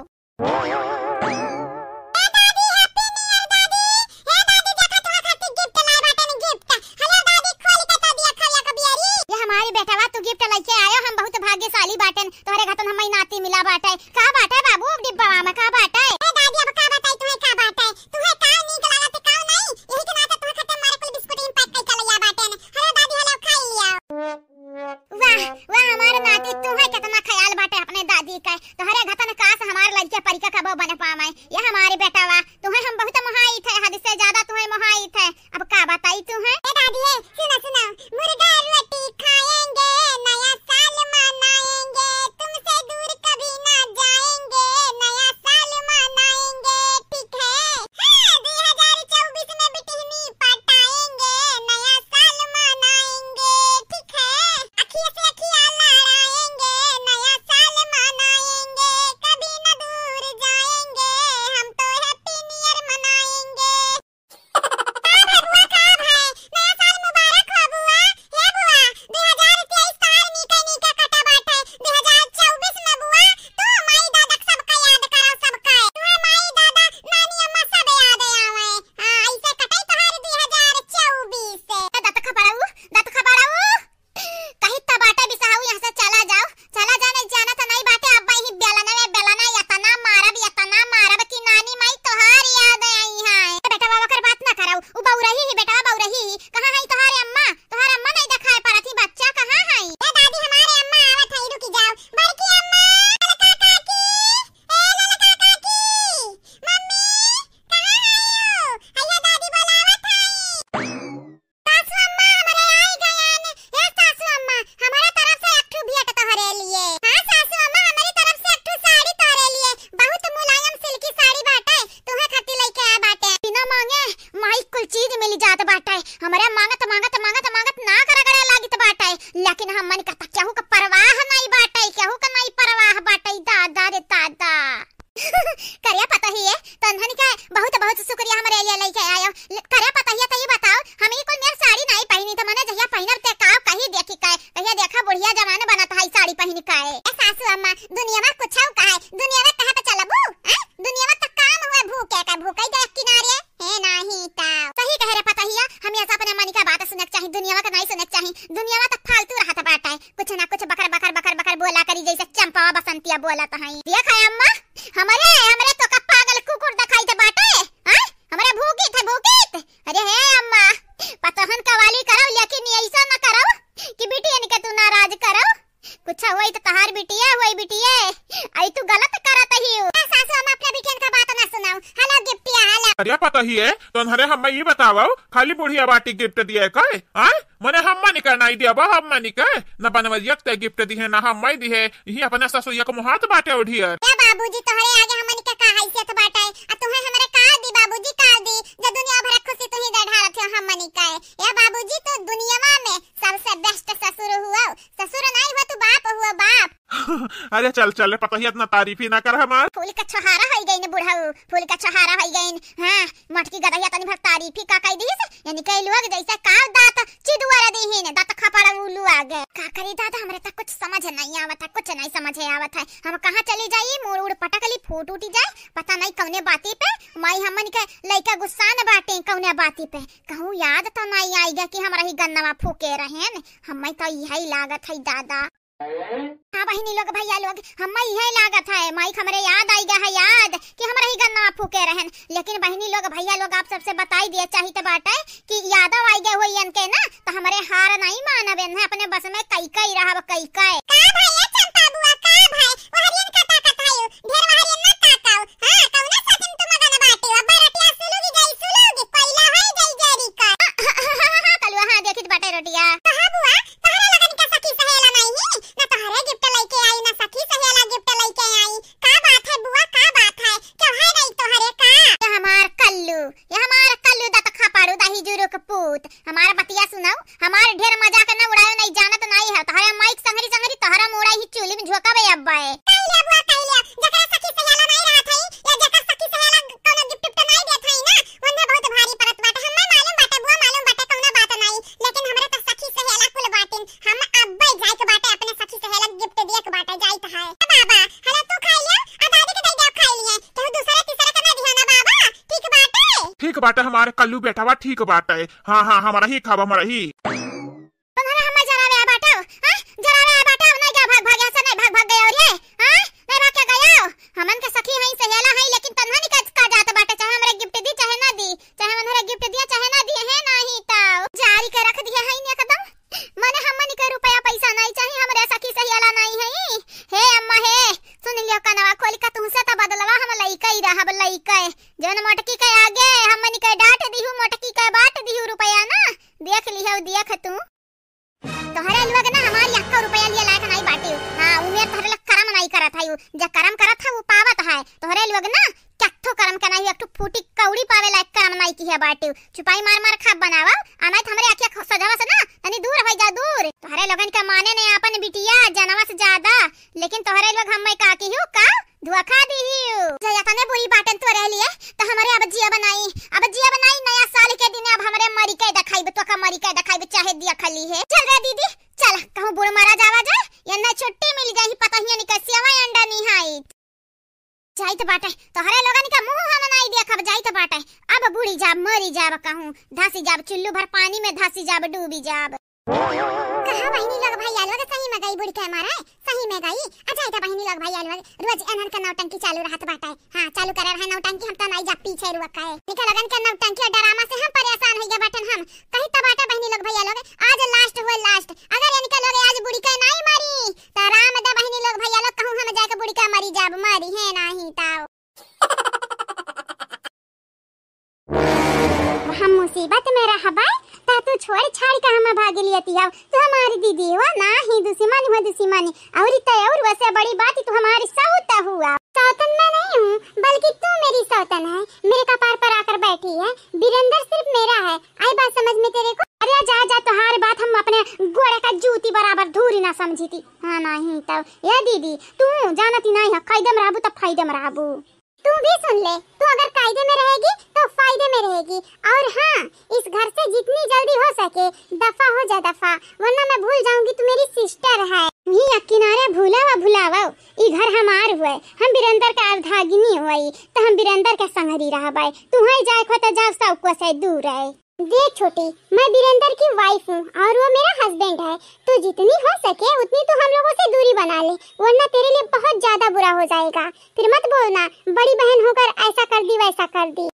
भाग्यशाली बाटन तोहरे घतन हम नाती मिला बाटे। का बाटे बाबू डिब्बा में का बाटे? ए दादी अब का बताई तुम्हें का बाटे? तुम्हें का नीक लागत का नहीं? यही के नाते तुम्हें खत्म मारे कुल बिस्कुट इन पैक कर लिया बाटे। हेलो दादी हेलो खा लिया। वाह वाह हमारे नाती तुम्हें कितना ख्याल बाटे अपने दादी का। तोहरे घतन काश हमारे लड़के परिका का बो बने पावे। ये हमारे बेटावा तुम्हें हम बहुत मोहाई थे, हद से ज्यादा तुम्हें मोहाई थे। अब का बताई तुम्हें? ए दादी सुना सुना, मुर्गा रोटी खाएंगे, नया साल मनाएंगे, तुमसे दूर कभी ना जाएंगे, नया साल मनाएंगे, ठीक है? हाँ 2024 में बिटिहनी पटाएंगे, नया साल मनाएंगे, ठीक है? अखिया से अखिया लड़ाएंगे, नया साल मनाएंगे, कभी ना दूर जाएंगे, हम तो हैप्पी न्यू ईयर मनाएंगे। हमारे मांगत मांगत मांगत मांगत ना करगड़े लागित बाटे, लेकिन हमन का केहू का परवाह नहीं बाटे, केहू का नहीं परवाह बाटे। दादा रे दादा करिया पता ही है तन्हन का बहुत बहुत शुक्रिया हमारे लिए लेके आयो। करिया पता ही है तो ये बताओ हम ही कोई मेरी साड़ी नहीं पहनी तो मने जहिया पहनब ते का कहीं देखी का कहिया देखा बुढ़िया जमाना बनत है साड़ी पहनी का है। ए सासू अम्मा दुनिया में कुछ का है, दुनिया में कहां पे चलबू? दुनिया में तो काम हुए भूखे का भूखे दे किनारे है नहीं ता सही कह रे पता ही है। हम ऐसा अपने मन का बात सुनक चाहिए, दुनिया का नहीं सुनक चाहिए। दुनिया में तो फालतू रहत बाटा है, कुछ ना कुछ बकर बकर बकर बकर बोला करी जैसे चंपा बसंतिया बोला तो है। देख है अम्मा हमारे हमरे तो का पागल कुकुर दिखाई दे बाटे, हां हमारे भूखी थे भूखी। अरे है अम्मा पतहन कवाली करो, लेकिन ऐसा ना करो कि बेटी इनके तू नाराज करो। कुछ होई तो तहार बिटिया होई बिटिया आई तू गलत करत ही हो। सासू हम अपने बिटियन का बात ना सुनाओ। हेलो गिफ्टिया हेलो अरे पता ही है तो हरे हम ये बताओ खाली बुढ़िया बाटी गिफ्ट दिए काय आय मने हम मनी का नहीं दिया हम मनी का न बनवरिया ते गिफ्ट दी है ना हम मई दी है। ये अपना ससुरिया को मुहात बाटे उठियर। ए बाबूजी तोहरे आगे हमनी के का हैसियत बाटे आ तुम्हें हमरे का दी बाबूजी का दी जे दुनिया भर खुशी तू ही गढ़ारत हो हमनी का। ए बाबूजी तो दुनिया में सबसे बेस्ट ससुर हुआ, ससुर नहीं हुआ तू बाप हुआ बाप। अरे चल चल पता ही इतना तारीफ ही ना कर हमार। फूल का छोहारा हो गई ने बुढ़ाऊ, फूल का छोहारा हो गई। हां मटकी गदहिया तनी भर तारीफ ही का कह दी से यानी कई लोग जैसे का दांत चिदुआरा दी ही ने दांत खपड़ा उल्लू आ गए। का करी दादा हमरे तक कुछ समझ नहीं आवत है, कुछ नहीं समझ आवत है। हम कहां चली जाई मोड़ उड़ पटकली फूट उठी जाए पता नहीं कौने बाती पे माई हमन के लइका गुस्सा न बाटे कौने बाती पे कहूं याद तो नहीं आईगा कि हमरा ही गन्नवा फूके रहेन। हम्मे तो यही लागत है दादा। हाँ बहनी लोग भैया लोग हम यही लागत है माई हमरे याद आई गया है याद कि हमरा ही गन्ना फूके रहन। लेकिन बहनी लोग भैया लोग आप सबसे बताई दिए चाहिए बाटे कि यादव आई गए हुई इनके ना तो हमारे हार नहीं मानबेन है अपने बस में कई कई रहब कई कई का भैया चंपा बुआ का भाई वो हरियन का ताकत है ढेर हरियन ना ताकाओ। हां जकरा सखी सहेला नहीं रहत हई या जकर सखी सहेला कोनो गिफ्ट तो नहीं देत हई ना ओने बहुत भारी परत बाटे। हमें मालूम बाटे बुआ मालूम बाटे कोनो बात नहीं, लेकिन हमरे तो सखी सहेला कुल बाटिन। हम अब्बे जाई के बाटे अपने सखी सहेला गिफ्ट दिए के बाटे जाइत है। बाबा हला तू खाई लिया आ दादी के दई दे खाई लिए तो दूसरे तीसरे के ना दिया ना बाबा, ठीक बाटे? ठीक बाटे हमारे कल्लू बेटावा, ठीक बाटे। हाँ हाँ हमारा ही खावा हमारा ही। तुम्हारा हम जरा रे बाटा हां जरा रे बाटा नहीं क्या भाग भाग ऐसा नहीं भाग भाग गया और ये हां नहीं भाग के गया। हमन के सखी हई सहेला हई लेकिन तन्हा निकल का जात बाटे, चाहे हमरे गिफ्ट दी चाहे ना दी, चाहे मनहरे गिफ्ट दिया चाहे ना दिए है नहीं ताऊ जारी के रख दिया हई ने कदम। माने हमन के रुपया पैसा नहीं चाहिए, हमरे सखी सहेला नहीं हई। हे अम्मा हे सुन लियो कनवा खोल का तुमसे तो बदलवा हम लइका ही रहब लइका जन मोटकी के आगे हमन के डांट दिहु मोटकी के बाट दिहु रुपया ना देख लियो देख तू तोहरे लोग ना हमारी अक्का रुपया लिए लायक नहीं बाटी। हां उमेर तोहरे लोग करम नहीं करत है, जो करम करत है वो पावत है। तोहरे लोग ना कट्ठो करम के नहीं एक फूटी कौड़ी पावे लायक करम नहीं की है बाटी। छुपाई मार मार खा बनावा अनाथ हमरे आंखें सजावा से ना तनी दूर हो जा दूर। तोहरे लोगन के माने ने अपन बिटिया जनवा से ज्यादा, लेकिन तोहरे लोग हम्मे का की हूं का धोखा दीहियो जया तने बुरी बाटन तो रह लिए तो हमरे अब जिया बनाई नया साल के दिन अब हमरे मरी के दिखाई तो का मरी के दिखाई चाहे दिया खली है। चल रे दीदी चल कहूं बुड़ मारा जावा जा या ना छुट्टी मिल गई पता ही नहीं कैसे हवा अंडा नहीं हाई जाइत बाटे। तोहरे लोगन का मुंह हम नहीं देखब जाइत बाटे। अब बूढ़ी जाब मरी जाब कहूं धासी जाब चुल्लू भर पानी में धासी जाब डूबी जाब। कहा बहिनी लोग भैया लोग सही में गई बुढ़ी के मारे सही में गई। अच्छा इता बहिनी लोग भैया लोग रोज एनन का नौटंकी चालू रहत बाटे। हां चालू करे रहे नौटंकी हम त नहीं जा पीछे रुक है निकल लगन के नौटंकी ड्रामा से हम परेशान हो गए बाटन। हम कहीं त बाटे बहिनी लोग भैया लोग आज लास्ट हुए लास्ट अगर इनके लोग आज बुढ़ी के नहीं मरी त राम दा बहिनी लोग भैया लोग कहूं हम जाके बुढ़ी के मरी जाब मरी है नहीं ताऊ। हम मुसीबत में रहबा ता तू छोड़ छाड़ के हम भाग लियती हो। तू हमारी दीदी हो ना ही दुश्मन हो दुश्मनी और तो और वैसे बड़ी बात तू हमारी सौता हुआ। सौतन मैं नहीं हूँ बल्कि तू मेरी सौतन है, मेरे कपार पर आकर बैठी है। वीरेंद्र सिर्फ मेरा है, आई बात समझ में तेरे को? अरे जा जा तुम्हारी बात हम अपने गोड़े का जूती बराबर धूरी ना समझी थी। हाँ नहीं तब ये दीदी तू जानती नहीं है कायदे में रहबू तब फायदे में रहबू। तू भी सुन ले तू अगर कायदे में रहेगी तो फायदे में रहेगी। और हाँ इस घर से जितनी जल्दी हो सके दफा हो जा दफा, वरना मैं भूल जाऊंगी तू मेरी सिस्टर है। ये किनारे भुलावा ई घर हमार हुए, हम वीरेंद्र का अर्धागिनी हुई तो हम वीरेंद्र के संगरी रहबै। तू ही जाए खो तो जाओ सब को से दूर है। देख छोटी मैं वीरेंद्र की वाइफ हूँ और वो मेरा हस्बैंड है, तो जितनी हो सके उतनी तो हम लोगों से दूरी बना ले, वरना तेरे लिए बहुत ज्यादा बुरा हो जाएगा। फिर मत बोलना बड़ी बहन होकर ऐसा कर दी वैसा कर दी।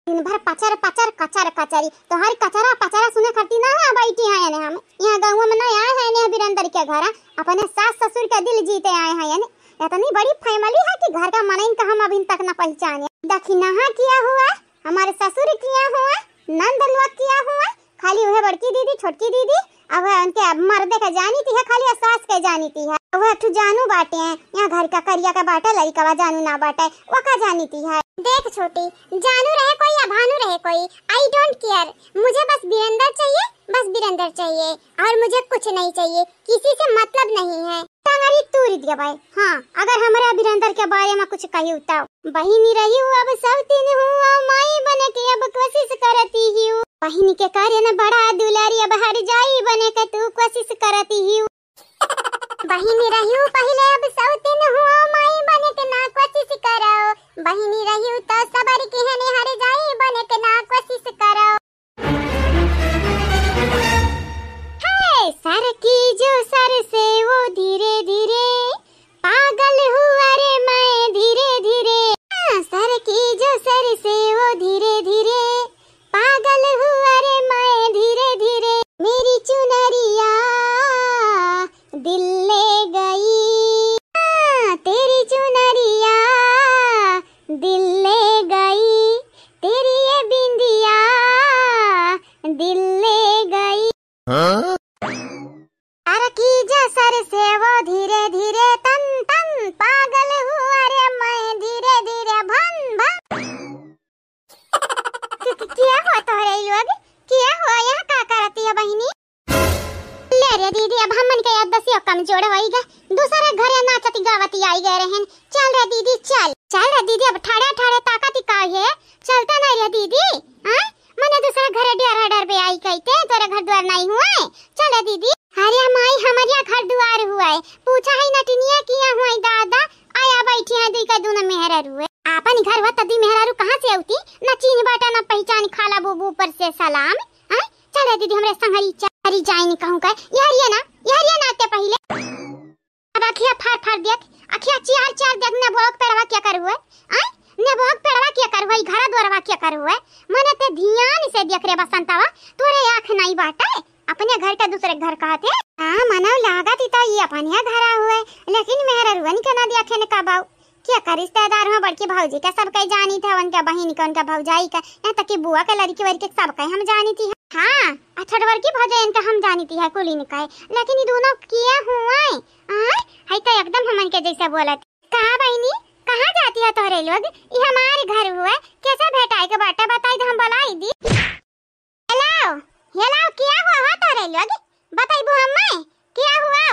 दिन भर पचर पचर कचर कचरी तुम्हारी कचरा पचरा सुने करती ना है बैठी है यानी हम यहाँ गाँव में नहीं आए हैं ने वीरेंद्र के घर अपने सास ससुर के दिल जीते आए हैं यानी इतनी बड़ी फैमिली है कि घर का मनइन का हम अभी तक न पहचाने। दक्षिणा किया हुआ हमारे ससुर किया हुआ नंद लोग किया हुआ, खाली वह बड़की दीदी छोटकी दीदी अब उनके मर्दे का जानी थी है, खाली सास के जानी थी है। वह ठु जानू बाटे हैं यहाँ घर का करिया का बाटा लड़का वा जानू ना बाटे वो का जानी थी है। देख छोटी जानू रहे कोई या भानू रहे कोई आई डोंट केयर, मुझे बस वीरेंद्र चाहिए और मुझे कुछ नहीं चाहिए, किसी से मतलब नहीं है। टांगरी तूरी दिया भाई। हाँ अगर हमारे वीरेंद्र के बारे में कुछ कही तो बहिनी रही हूँ अब सब तीन हूँ माई बने के अब कोशिश करती हूँ। बहिनी के कार्य न बड़ा दुलारी अब हर जाई बने के तू कोशिश करती हूँ। बहिनी रही हूँ पहले अब सब तीन हूँ माई बने के ना कोशिश करो, बहिनी रही हूँ तो सबर की है हर जाई बने के ना कोशिश करो। सर की जो सर से वो धीरे धीरे पागल हुआ रे मैं धीरे धीरे। सर की जो सर से वो धीरे धीरे पागल हुआ रे मैं धीरे धीरे। मेरी चुनरिया दिल ले गई आई गए रहन। चल रे दीदी चल, चल रे दीदी, अब ठाड़े ठाड़े ताकत ही का है, चलता नहीं रे दीदी। हां मने दूसरा घर डर पे आई कहते तोरे घर द्वार नहीं हुआ है, चल रे दीदी। अरे माई हमारिया घर द्वार हुआ है, पूछा ही नटनिया किया हुआ दादा, आया बैठी है दुई का दूना मेहरारू है। आपन घर व तदी मेहरारू कहां से आउती, न चीन बाटा न पहचान, खाला बुबू पर से सलाम। हां चल रे दीदी हमरे संगरी चली जाई नहीं कहूं का यारिया ना ते पहले। अब अखिया फाड़ देख, अखिया चार देख ने भोग पेड़वा क्या कर हुए, हां ने भोग पेड़वा क्या कर हुए, घर द्वारवा क्या कर हुए, मने ते ध्यान से देख रे बसंतवा, तोरे आंख नहीं बाटा अपने घर का दूसरे घर कहते। हां मनो लागत तो ये अपने घर हुए, लेकिन मेहरारू के ना देखे ने का बाऊ क्या कर, रिश्तेदार हो बड़की भौजी का सब कई जानी थे, उनका बहन का उनका भौजाई का, यहाँ तक कि बुआ का लड़की वड़की सब कई हम जानी थी। हाँ अठड़वर की भौजाई इनका हम जानी थी है कुली ने कहे, लेकिन ये दोनों किए हुए है तो एकदम हमन के जैसा बोला। कहा बहनी कहाँ जाती है तोरे लोग, ये हमारे घर हुआ, कैसा भेटाई के बाटा बताई तो हम बुलाई दी। हेलो हेलो क्या हुआ तोरे लोग, बताई बु हमें क्या हुआ।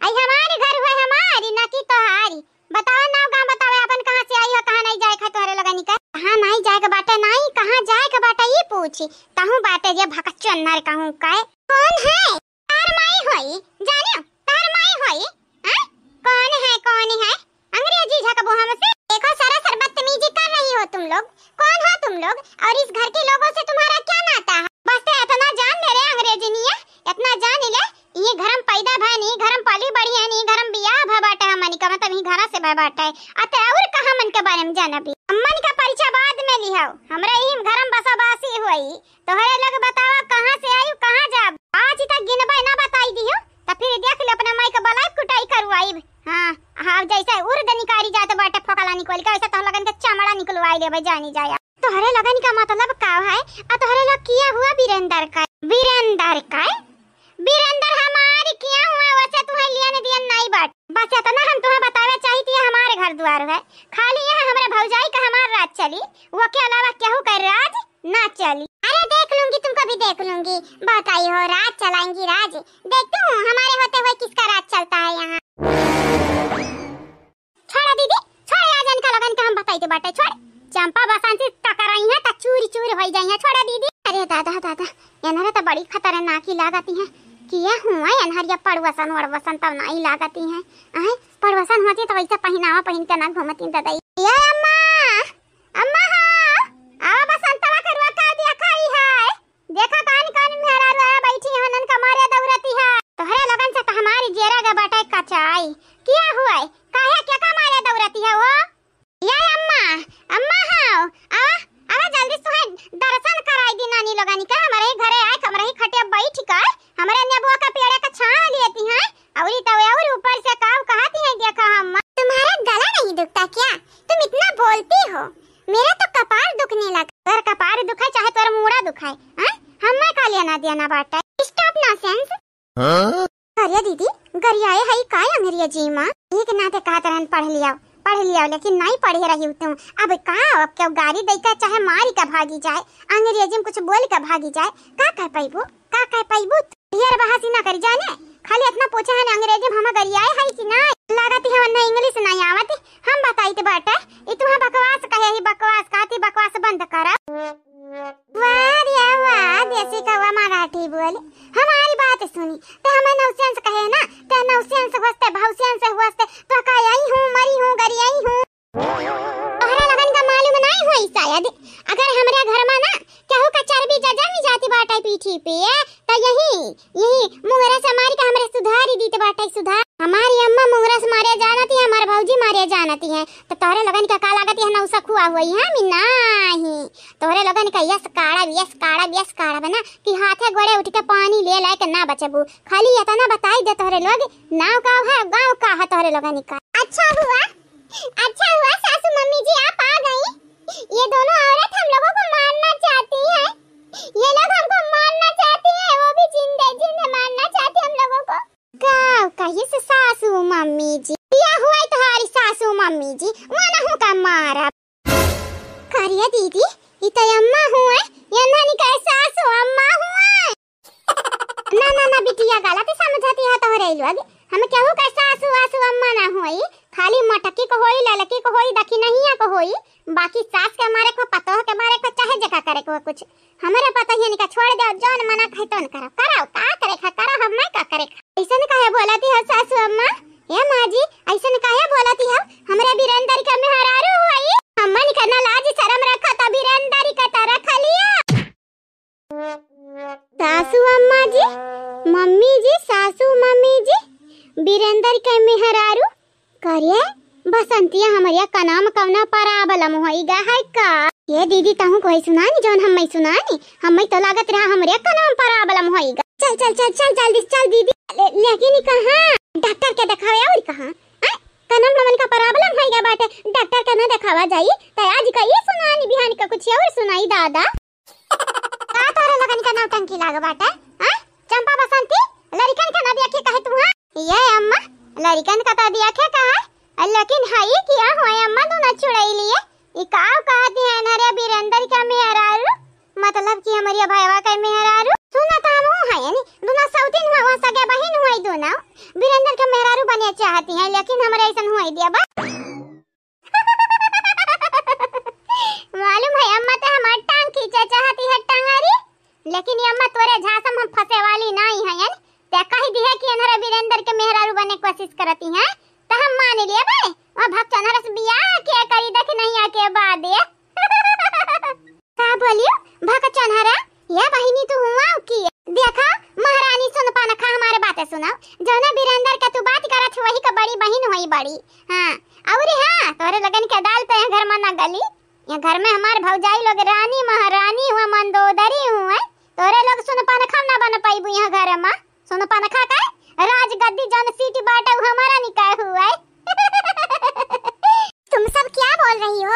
आई हमारे घर हुआ, हमारी ना की तोहारी, बताओ ना गांव बताओ अपन कहां से आई हो, कहां नहीं जाए खा तोरे लोग निकल, कहां नहीं जाए का बाटा, नहीं कहां जाए का बाटा ये पूछी कहूं बाटे जे भकचन्नर कहूं काय कौन है, तार माई होई जानियो, तार माई होई कौन है अंग्रेजी झकबो हमसे। देखो सारा बदतमीजी कर रही हो तुम लोग, कौन हो तुम लोग और इस घर के लोगों से तुम्हारा क्या नाता है, बस तो इतना जान ले रे अंग्रेजी नहीं है, इतना जान ले ये घरम पैदा भय नहीं, घरम पाली बड़ी है नहीं, घरम बियाह भ बाटा है मनी का मतलब ही घरा से भ बाटा है। अते और कहां मन के बारे में जानबी, अम्मन का परिचय बाद में लिहाओ, हमरा ही घरम बसाबासी होई, तोहरे लोग बताओ कहां से आई कहां जाब, आज तक गिनबे ना बताई दियो त फिर देख ले अपना माई का बलाई कुटाई करवाई। हां हां जैसे उर्द निकारी जात बाटे फोकला निकल के, ऐसा तो लगन के चमड़ा निकलवाई लेबे जानी जाया। तोहरे लगन का मतलब का है, आ तोहरे लोग किया हुआ वीरेंद्र का वीरेंद्र हमारे किया हुआ, वैसे तुम्हें लिया ने दिया नहीं बाट, बस इतना हम तुम्हें बतावे चाहिए हमारे घर द्वार है, खाली यहाँ हमारे भौजाई का हमारा राज चली, वो के अलावा केहू का राज ना चली। अरे देख लूंगी तुमको भी देख लूंगी, बताई हो राज चलाएंगी, राज देखती हूँ हमारे होते हुए किसका राज चलता है यहाँ। छोड़ दीदी छोड़, राजन का लगन का हम बताई दे बाटे, छोड़ चंपा बसन से टकराई है त चूरी हो जाई है, छोड़ दीदी। अरे दादा एनहरे तो बड़ी खतरनाक ही लागती है, किया हुआ एनहरिया पड़वसन वड़वसन तब नहीं लागती है, आए पड़वसन होती तो वैसा पहनावा पहन के ना घूमती दादा। ये अम्मा हां आ बसंतवा करवा का दिया खाई है, देखा कान मेहरा रो बैठी है नन कमारे दौड़ती है, तोहरे लगन से तो हमारी जेरा का बाटा कचाई किया हुआ है, काहे क्या कमारे दौड़ती है वो। ये अम्मा हां आ जल्दी से दर्शन कराई दी नानी लोगनी का, हमारे घरे आए हमरा ही खटिया बैठ का हमारे नेबुआ का पेड़ का छां लेती हैं, और ऊपर से काव कहती है, देखा अम्मा तुम्हारा गला नहीं दुखता क्या, तुम इतना बोलती हो, मेरा तो कपार दुखने लगा, तेरा कपार दुखाए चाहे तेरा मुड़ा दुखाए, हां हमें का लेना देना बाटा, स्टॉप नॉनसेंस। अरे दीदी गरियाए है काय अंग्रेजी मां, एक ना ते कहा तरन पढ़ लिया लेकिन नहीं पढ़े रही तुम, अब का अब क्या गाड़ी देकर चाहे मारी का भागी जाए, अंग्रेजी में कुछ बोल का भागी जाए, का कह पाइबू यार बहासी ना करी जाने, खाली इतना पूछा है अंग्रेजी में हम गरियाए है कि ना, लागती है ना इंग्लिश नहीं आवती, हम बताई ते बाटा ई तुम्हां बकवास कहे ही, बकवास कहती, बकवास बंद करा। वाह देसी कवा मराठी बोल, हमारी बात सुनी तो हमें नौसेंस कहे ना, तो नौसेंस होस्ते भावसेंस होस्ते तो का आई हूं मरी हूं गरियाई हूं, तोहरा लगन का मालूम नहीं होई शायद, अगर हमरे घर में ना केहू का चर्बी जजम जाती बाटा पीठी पे तो यही मुंगरा से मारी का हमरे सुधारी दी बाटा सुधार, हमारी अम्मा मुंगरा से मारे जानती है, हमारे भौजी मारे जानती है, तो तोहरे लगन का का लागती है ना उसा खुआ हुई है मी नहीं, तोहरे लगन का यस काड़ा बना कि हाथे गोड़े उठ के पानी ले लाए के ना बचबू, खाली इतना बताई दे तोहरे लोग नाव का है गांव का है तोहरे लगन का। अच्छा हुआ सासू मम्मी जी आप आ गई, ये दोनों औरत हम लोगों को मारना चाहती हैं, ये लोग हमको मारना चाहती हैं, वो भी जिंदे मारना चाहती हम लोगों को। गाँव का ये सासू मम्मी जी क्या हुआ तुम्हारी सासू मम्मी जी, वो ना हो का मारा करिए दीदी, इतना अम्मा हुआ ये ना निकाय सासू अम्मा हुआ ना बिटिया गलत समझती है तोहरे लोग, हम केहू का सासू वासू अम्मा ना होई, खाली मटकी को होई, ललकी को होई, दखिनहिया को होई, बाकी सास के मारे को पतो के मारे को चाहे जका करे को कुछ हमारे पता ही नहीं का छोड़ दे, जौन मना कहे तो न करो, कराओ का करे खा करो, हम नहीं का करे। ऐसा न काहे बोलती है सासू अम्मा? ए माँ जी ऐसा न काहे बोलती है? हमरे बीरेंदर के मेहरारू होई, अम्मा ने करना लाज शर्म रखा त बीरेंदर का तरह खा लिया। सासू अम्मा जी, मम्मी जी, सासू मम्मी जी, बीरेंदर के मेहरारू करिए बसंतिया हमरिया का नाम कवना पराबलम होईगा है का? ये दीदी तहु कोई सुनानी जौन हम सुनानी, हम तो लागत रहा हमरे का नाम पराबलम होईगा। चल चल चल चल जल्दी चल दीदी, लेकिन कहां डॉक्टर के दिखावे और कहां कनम लमन का पराबलम होईगा बाटे, डॉक्टर के न दिखावा जाई त आज का ये सुनानी बिहान का कुछ और सुनाई दादा। का तारा लगन का नौटंकी लाग बाटे? हां चंपा बसंती लड़कन का न देखे कहे तू? हां ये अम्मा लड़कन का त देखे कहा, लेकिन हाई किया होए अम्मा दोनों छुड़ाई लिए ई काव कहती है नरे बीरेंदर का मेहरारू, मतलब कि हमारी भाईवा का मेहरारू सुना त हम है यानी दोनों सौतीन हुआ सगे बहन हुई दोनों बीरेंदर का मेहरारू बने चाहती हैं, लेकिन हमारे ऐसा हुई दिया बा। मालूम है अम्मा तो हमार टांग खींचे चाहती है टंगारी, लेकिन ये अम्मा तोरे झांसम हम फंसे वाली नहीं है यानी ते कह दी है कि हमारे बीरेंदर के मेहरारू बनने की कोशिश करती हैं तो हम मान लिए बे और भक्त नरस बियाह के करी देख नहीं आके बाद ये का बोलियो भक्त चनहरा ये बहिनी तू हुआ की देखा महारानी सुन पाना खा हमारे बातें सुनाओ, जौना बीरेंदर का तू बात करत वही का बड़ी बहन हुई बड़ी। हां और हां तोरे लगन के दाल पे घर में ना गली, ये घर में हमारे भौजाई लोग रानी महारानी हुआ मंदोदरी हुआ, तोरे लोग सुन पाना खा ना बन पाईबू यहाँ घर में सुन पाना खा का राज गद्दी जौन सीटी बाटा हमारा निकाह हुआ है। तुम सब क्या बोल रही हो?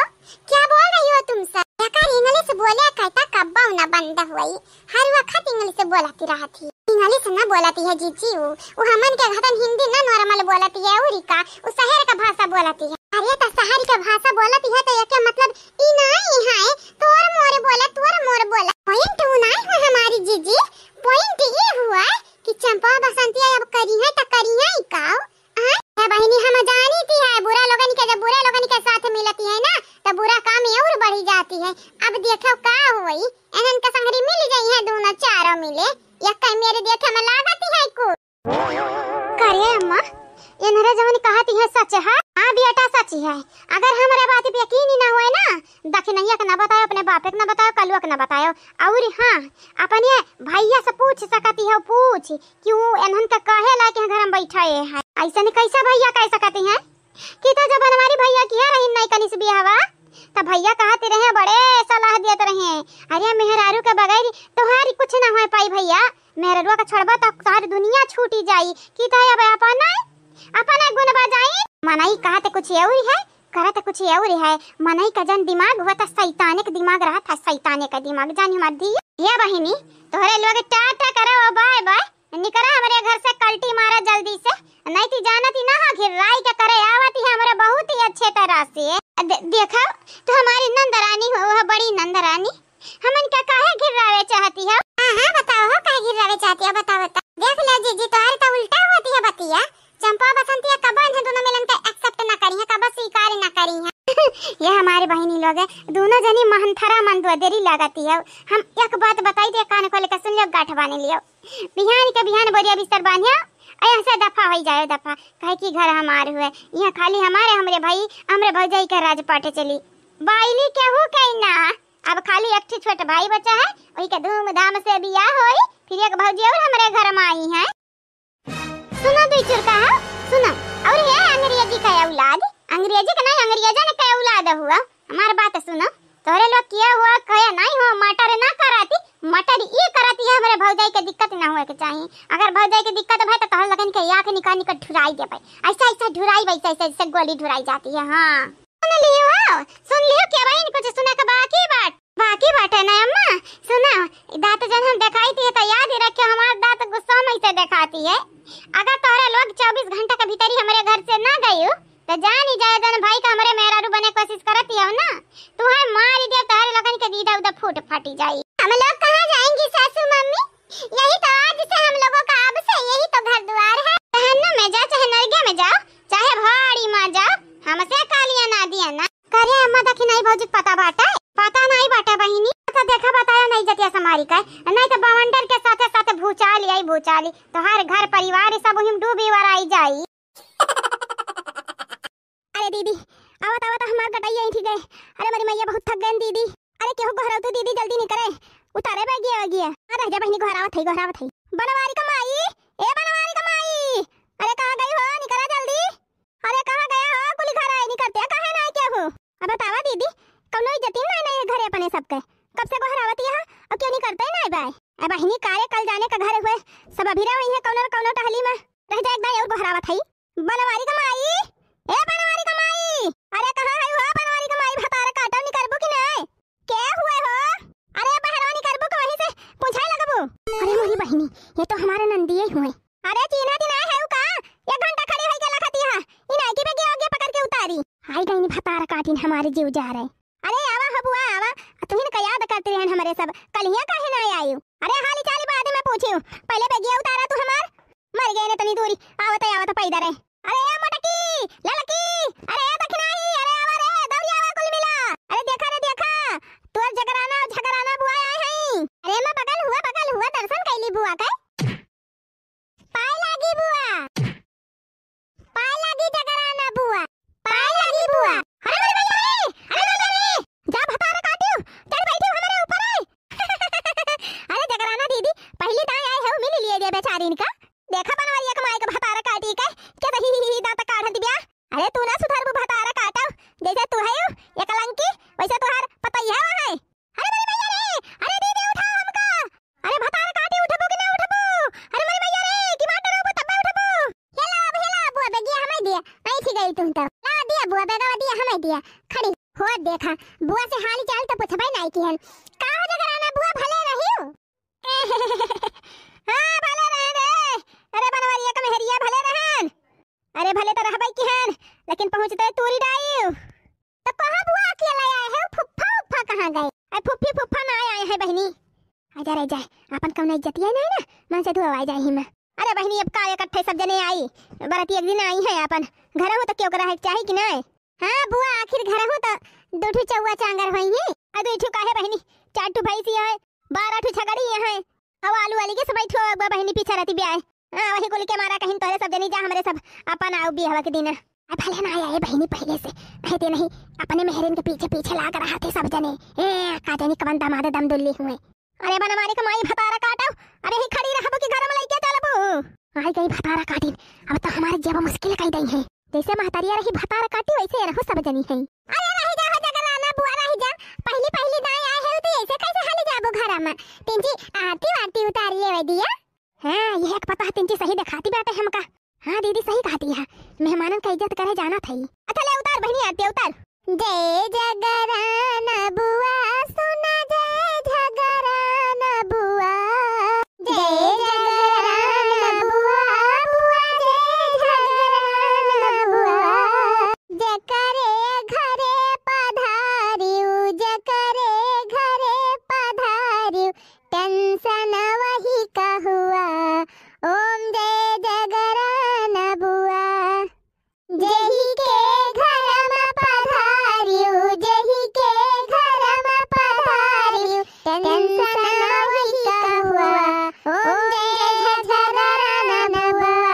क्या बोल रही हो तुम सब? बेकार इंग्लिश बोले कहता कब्बा ना बंद हुई, हर वक्त इंग्लिश बोलती रहती। इंग्लिश ना बोलती है जीजी, वो हमन के घटन हिंदी ना नॉर्मल बोलती है, उरी का वो शहर का भाषा बोलती है। अरे तो शहर का भाषा बोलती है तो ये क्या मतलब ई नहीं है तोर मोर बोले तोर मोर बोला, पॉइंट उ नहीं है हमारी जीजी, पॉइंट ये हुआ कि चंपा बसंती अब करी है तो करी है काओ हां बहिनी हम जानी थी है बुरा लोगन के जब बुरा लोगन के साथ मिलती है ना तो बुरा काम और बढ़ी जाती है। अब देखो का होई एनन का संगरी मिल गई है दोनों चारों मिले एक कहीं मेरे देखे में लागती है को करे अम्मा ये नरे जवन कहती है सच है? हां बेटा सच है, अगर हमारे बात पे यकीन ही ना होए ना दखिनैया के ना बताओ, अपने बाप के ना बताओ, कलुआ के ना बताओ, और हां अपने भैया से पूछ सकती है, पूछ क्यों एनहन का कहे ला के घर में बैठे है, ऐसा नहीं कैसा भैया कह सकती हैं कि तो जब हमारी भैया किया रही नहीं कनिस बियाहवा तब भैया कहते रहे बड़े सलाह देते रहे, अरे मेहरारू के बगैर तोहारी कुछ ना हो पाई भैया, मेहरारू का छोड़बा तो सारी दुनिया छूटी जाई कि तो अब अपना गुण बजाई। मनई कहते कुछ और है करते कुछ और है, मनई का जन दिमाग हुआ था शैताने का दिमाग रहा था, शैताने का दिमाग जानी मत दी। ये बहिनी तोहरे लोग टाटा करो बाय बाय निकरा हमारे घर से कल्टी मारा जल्दी से, नहीं थी जानती ना घिराई के करे आवती है हमारे बहुत ही अच्छे तरह से। देखा तो हमारी नंदरानी हो बड़ी नंदरानी हमन का काहे घिरावे चाहती है? हां बताओ हो काहे घिरावे चाहती है बताओ बता। देख ले जीजी तोहर तो उल्टा होती है बतिया, चंपा बसंती कबन है दोनों मिलन के एक्सेप्ट ना करी है, कब स्वीकार ना करी है। ये हमारी बहनी लोग है दोनों जनी महंथरा मंदवदरी लगाती है। हम एक बात बताई दे कान खोले के सुन लो गांठ बांध लियो, बिहान के बिहान बोरिया बिस्तर बांधिया ऐसे दफा हो जाए दफा कहे की घर हमारे हुए यहाँ खाली हमरे भाई हमरे भौजाई का राज पाटे चली बाइली केहू कहना, अब खाली एक छोट भाई बचा है वही के धूमधाम से बियाह होई, फिर एक भौजी और हमारे घर में आई है। सुनो दुई चुरका सुनो, और ये अंग्रेजी का औलाद अंग्रेजी का नहीं अंग्रेजा ने का औलाद हुआ, हमारी बात सुनो तोरे लोग किया हुआ कहे नहीं हो मटर ना कराती, मटर ये कराती है हमारे भौजाई के दिक्कत ना होए के चाहिए, अगर भौजाई के दिक्कत भाई तो तोहर लगन के या के निकाल निकाल ढुराई दे भाई, ऐसा ढुराई वैसे ऐसे गोली ढुराई जाती है। हां सुन लियो क्या भाई कुछ सुना का बाकी बात है ना अम्मा सुना दांत जन हम दिखाई थी तो याद ही रखे हमारा दांत गुस्सा में से दिखाती है, अगर तोहरे लोग 24 घंटा के भीतर ही हमारे घर से ना गई तो जान ही जाए जन भाई का हमारे मेहरारू बने कोशिश करती है ना तू है मार दे तोहरे लगन के दीदा उदा फूट फाटी जाई। हम लोग कहां जाएंगी सासू मम्मी? यही तो आज से हम लोगों का अब से यही तो घर द्वार है। बहन में जा वाली तो हर घर परिवार सब हिम डूबी वर आई जाई। अरे दीदी आवत आवत हमार गटैया उठ गए। अरे मेरी मैया बहुत थक गई दीदी। अरे केहू घर तू दीदी जल्दी नहीं करे उतारे बे गया रह जा बहनी घर आवत है। बनवारी का माई ए बनवारी का माई अरे कहां गई हो निकला जल्दी। अरे कहां गया हो कुली घर आए नहीं करते काहे ना क्या हो। अब बतावा दीदी कौनो इज्जत ही नहीं घरे अपने सबके कब से घर आवत यहां अब क्यों नहीं करते ना बाय। ए बहनी कारे कल जाने का घर हुए सब अभी रह है कौनो टहली में रह जा एक बार और घर आवत है। बनवारी का माई ए बनवारी का माई अरे कहां है हो बनवारी का माई भतारा काटा नहीं करबो कि नहीं के हुए हो। अरे बहरवानी करबो को वहीं से पूछाई लगबो। अरे मोरी बहनी ये तो हमारे नंदिए हुए। अरे चीना दिन आए है का 1 घंटा खड़ी होई के लखती है इन आगे पे आगे पकड़ के उतारी हाय गई भतारा काटिन हमारे जीव जा रहे। अरे आवा हबुआ आवा तुहिन का याद करते रहन हमारे सब कलिया काहे ना आयो। अरे हाली चाली बाद में पूछियो पहले बेगिया उतारा तू हमार मर गए ने तनी दूरी आवत पैदा रहे। अरे मटकी ललकी अरे दखनाई अरे आवा रे दौड़ी आवा कुल मिला। अरे देखा तोर झगराना बुआ आए हैं। अरे मैं बगल हुआ दर्शन कैली बुआ का पाए लागी बुआ पाए लागी झगराना बुआ पाए लागी बुआ। अरे रे जा भतारा काटियो चढ़ बैठी हमारे ऊपर आए। अरे झगराना दीदी पहली दाई आए है मिल लिए दे बेचारीन का देखा बनवारिया कमाई का भतारा काटी का क्या सही दांत काढ़त बिया। अरे तू ना सुधर बु भतारा काटा जैसे तू है ये कलंकी वैसे तुहार पता ही है वहां है। अरे मेरी मैया रे अरे दीदी उठा हमका अरे भतारा काटी उठबो कि ना उठबो। अरे मेरी मैया रे की बात करो तब उठबो। हेला बुआ बेगिया हमें दिया नहीं थी गई तुम तो ला दिया बुआ बेगा दिया हमें दिया खड़ी हो देखा बुआ से हाल चाल तो पूछबई नहीं किहन का हो जगराना बुआ भले रहियो। हां भले रहे रे अरे बनवारिया का मेहरिया भले रहन अरे भले तो रहबई किहन लेकिन पहुंचते तूरी डाइयो तो कहां बुआ अकेला आए है फुफ्फा कहां गए। अरे फुफ्फा ना आए है बहनी आजा रे जाए अपन कौन इज्जतिया नहीं ना मन से तू आवाज आई मैं। अरे बहनी अब का इकट्ठे सब जने आई बरती एक दिन आई है अपन घर हो तो क्यों रहे चाहिए कि नहीं। हां बुआ आखिर घर हो तो दूठू चौवा चांगर होई है आ दूठू काहे बहनी 4 ठू भैंसी है 12 ठू छगड़ी है अब आलू वाली के सब ठू बहनी पीछे रहती ब्याह हां वही गोली के मारा कहीं तोरे सब जने जा हमरे सब अपन आओ बियाह के दिन भले ना आया बहनी पहले से कहते नहीं अपने मेहरिन के पीछे लाग रहा थे सब जने ए का जानी कवन दामाद दम दुल्ली हुए। अरे बनवारी का माई भतारा काटो अरे ही खड़ी रहबो कि घर में लइके चलबो आई गई भतारा काटी अब तो हमारे जेब मुश्किल कई दई है जैसे महतरिया रही भतारा काटी वैसे रहो सब जनी है। अरे रही जा जगराना बुआ रही जा पहली दाई आए है तो ऐसे कैसे हाली जाबो घर में तिंजी आरती वारती उतार लेवे दिया। हां ये एक पता तिंजी सही दिखाती बाटे हमका। हां दीदी सही कहती है मेहमानन का इज्जत करे जाना थई। अच्छा ले उतार बहनी आरती उतार। जय जगराना बुआ सुना जय जगराना बुआ जय जगराना बुआ जय जगराना बुआ जकरे घरे पधारियू जकरे घरे पधारियू टेंशन वही का हुआ ओम जय जगराना बुआ जही के घर में पधारियू जही के घर में पधारियू टेंशन वही का हुआ ओम जय जगराना बुआ।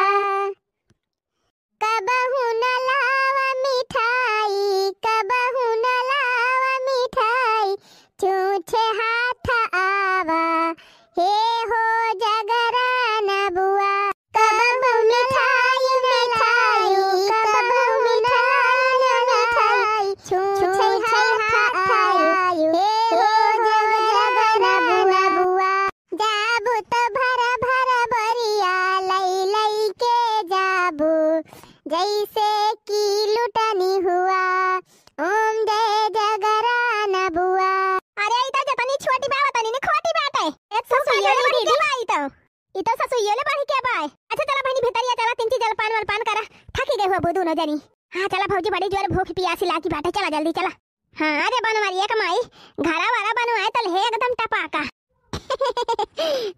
कबहू न लावा मिठाई कबहू न लावा मिठाई छूछे हाथ आवा हे हो जगराना बुआ। कबहू मिठाई कबहू मिठाई छूछे हाथ आयु हे हो जगराना बुआ। जाबू तो भर बरिया लई के जाबू जैसे की लुटनी हुआ ओम जय जगराना बुआ। अरे इधर जतनी छोटी बात तनी ने खोटी बात है एक ससुइया ले बढ़ी बाई तो इतो ससुइया ले बढ़ी के बाय। अच्छा चला बहनी भीतरिया चला तिंची जलपान वलपान करा थकी गए हो दोनों जनी। हां चला भौजी बड़ी जोर भूख प्यासी लागी बाटे चला जल्दी चला। हां अरे बनवारिया कमाई घरा वाला बनवाए तल है एकदम टपाका।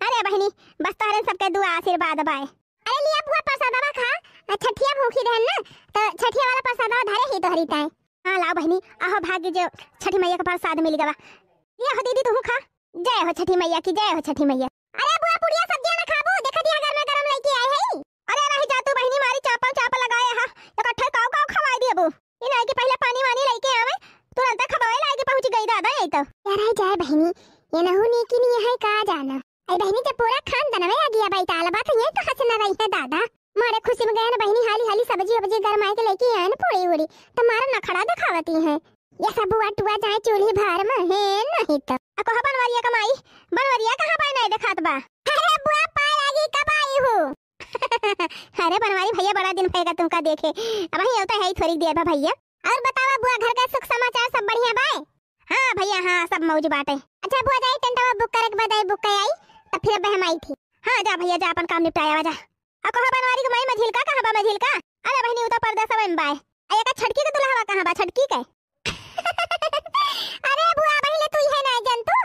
अरे बहनी बस तारे सबके दुआ आशीर्वाद बाय। अरे लिया बुआ प्रसादवा खा छठिया भूखी रहन ना तो छठिया वाला प्रसादवा धरे ही तोहरी ताई। हां लाओ बहनी आहो भाग्य जो छठी मैया का प्रसाद मिल गवा ये हो दीदी तू खा जय हो छठी मैया की जय हो छठी मैया। अरे बुआ पुड़िया सब्जियां ना खाबो देखा दिया घर में उड़ी उड़ी तुम्हारा नखड़ा दिखावती है। ये सब बुआ टुआ जाए चूल्ही भर में है नहीं तो कहा बनवरिया कमाई बनवरिया कहां पाए नहीं दिखात बा। अरे बुआ पाए लागी कब आई हो। अरे बनवारी भैया बड़ा दिन भएगा तुमका देखे। अब ही होता है थोड़ी देर बा भैया। और बतावा बुआ घर का सुख समाचार सब बढ़िया बा। हां भैया हां सब मौज बाटे। अच्छा बुआ जाई टेंटवा बुक करे के बाद आई बुक आई तब फिर अब हम आई थी। हां जा भैया जा अपन काम निपटाया जा। अब कहा बनवारी कमाई मझिल का कहां बा मझिल का। अरे बहनी उता पर्दा सब में बाय आया का छटकी के दुल्हावा कहां बा छटकी के। अरे बुआ पहले तू है ना जंतु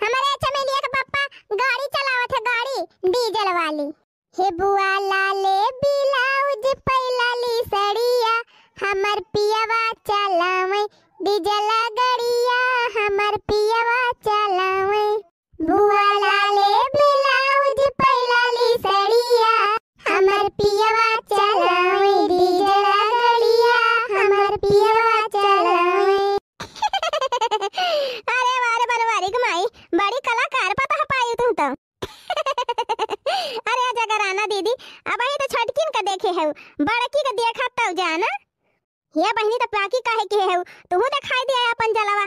हमारे चमेलिया का पापा गाड़ी चलावत है गाड़ी डीजल वाली। हे बुआ लाले ब्लाउज पैलाली सड़िया हमर पियावा चलावे डीजल गड़िया हमर पियावा चलावे। बुआ लाले ब्लाउज पैलाली सड़िया हमर पियावा चलावे डीजल गड़िया हमर पियावा चलावे। अरे वारे बनवारी कमाई बड़ी कलाकार पता पाई तुम तो। अरे जगराना दीदी अब ही तो छटकिन का देखे है बड़की का देखा तब जाना ये बहनी तो पाकी काहे की है तू दिखाई दिया अपन जलवा।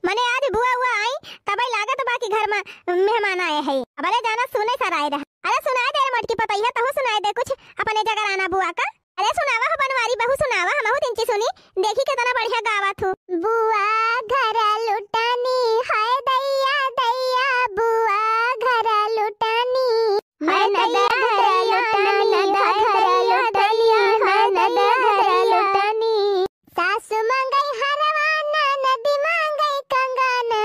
मने आज बुआ हुआ आई तब लागत बाकी घर में मेहमान आए हैं। अब अरे जाना सुने सर आए रहा। अरे सुनाए दे मटकी पता है तो सुनाए दे कुछ अपने जगराना बुआ का। अरे सुनावा हो बनवारी बहू सुनावा हम तिंची सुनी देखी कितना बढ़िया गावत हो। बुआ घर लुटानी हाय दैया दैया बुआ घर लुटानी हाय दैया घर लुटानी हाय दैया घर लुटानी। सासु मंगई हरवाना नदी मंगई कंगना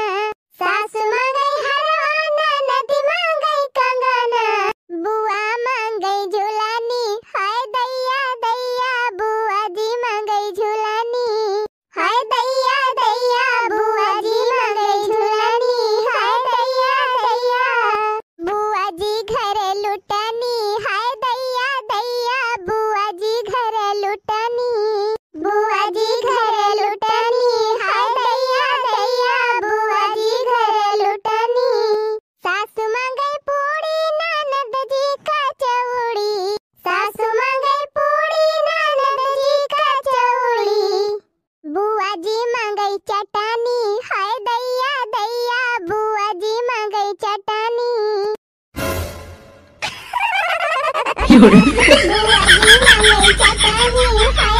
सासु मंगई हरवाना नदी मंगई कंगना बुआ मंगई झुलानी हाय दैया दैया बुआ जी मंगई झुलानी हाय दैया दैया बुआ जी मंगई झुलानी हाय दैया दैया बुआ जी घर लुटानी हाय दैया दैया बुआ जी घर लुटानी बुआ जी घर लुटानी हाय दैया दैया बुआ जी घर लुटानी। सासु मंगई पूड़ी ननद जी का चौड़ी सासु मंगई पूड़ी ननद जी का चौड़ी बुआ जी मंगई चटानी हाय दैया दैया बुआ जी मंगई चटानी। बुआ जी मंगई चटानी हाय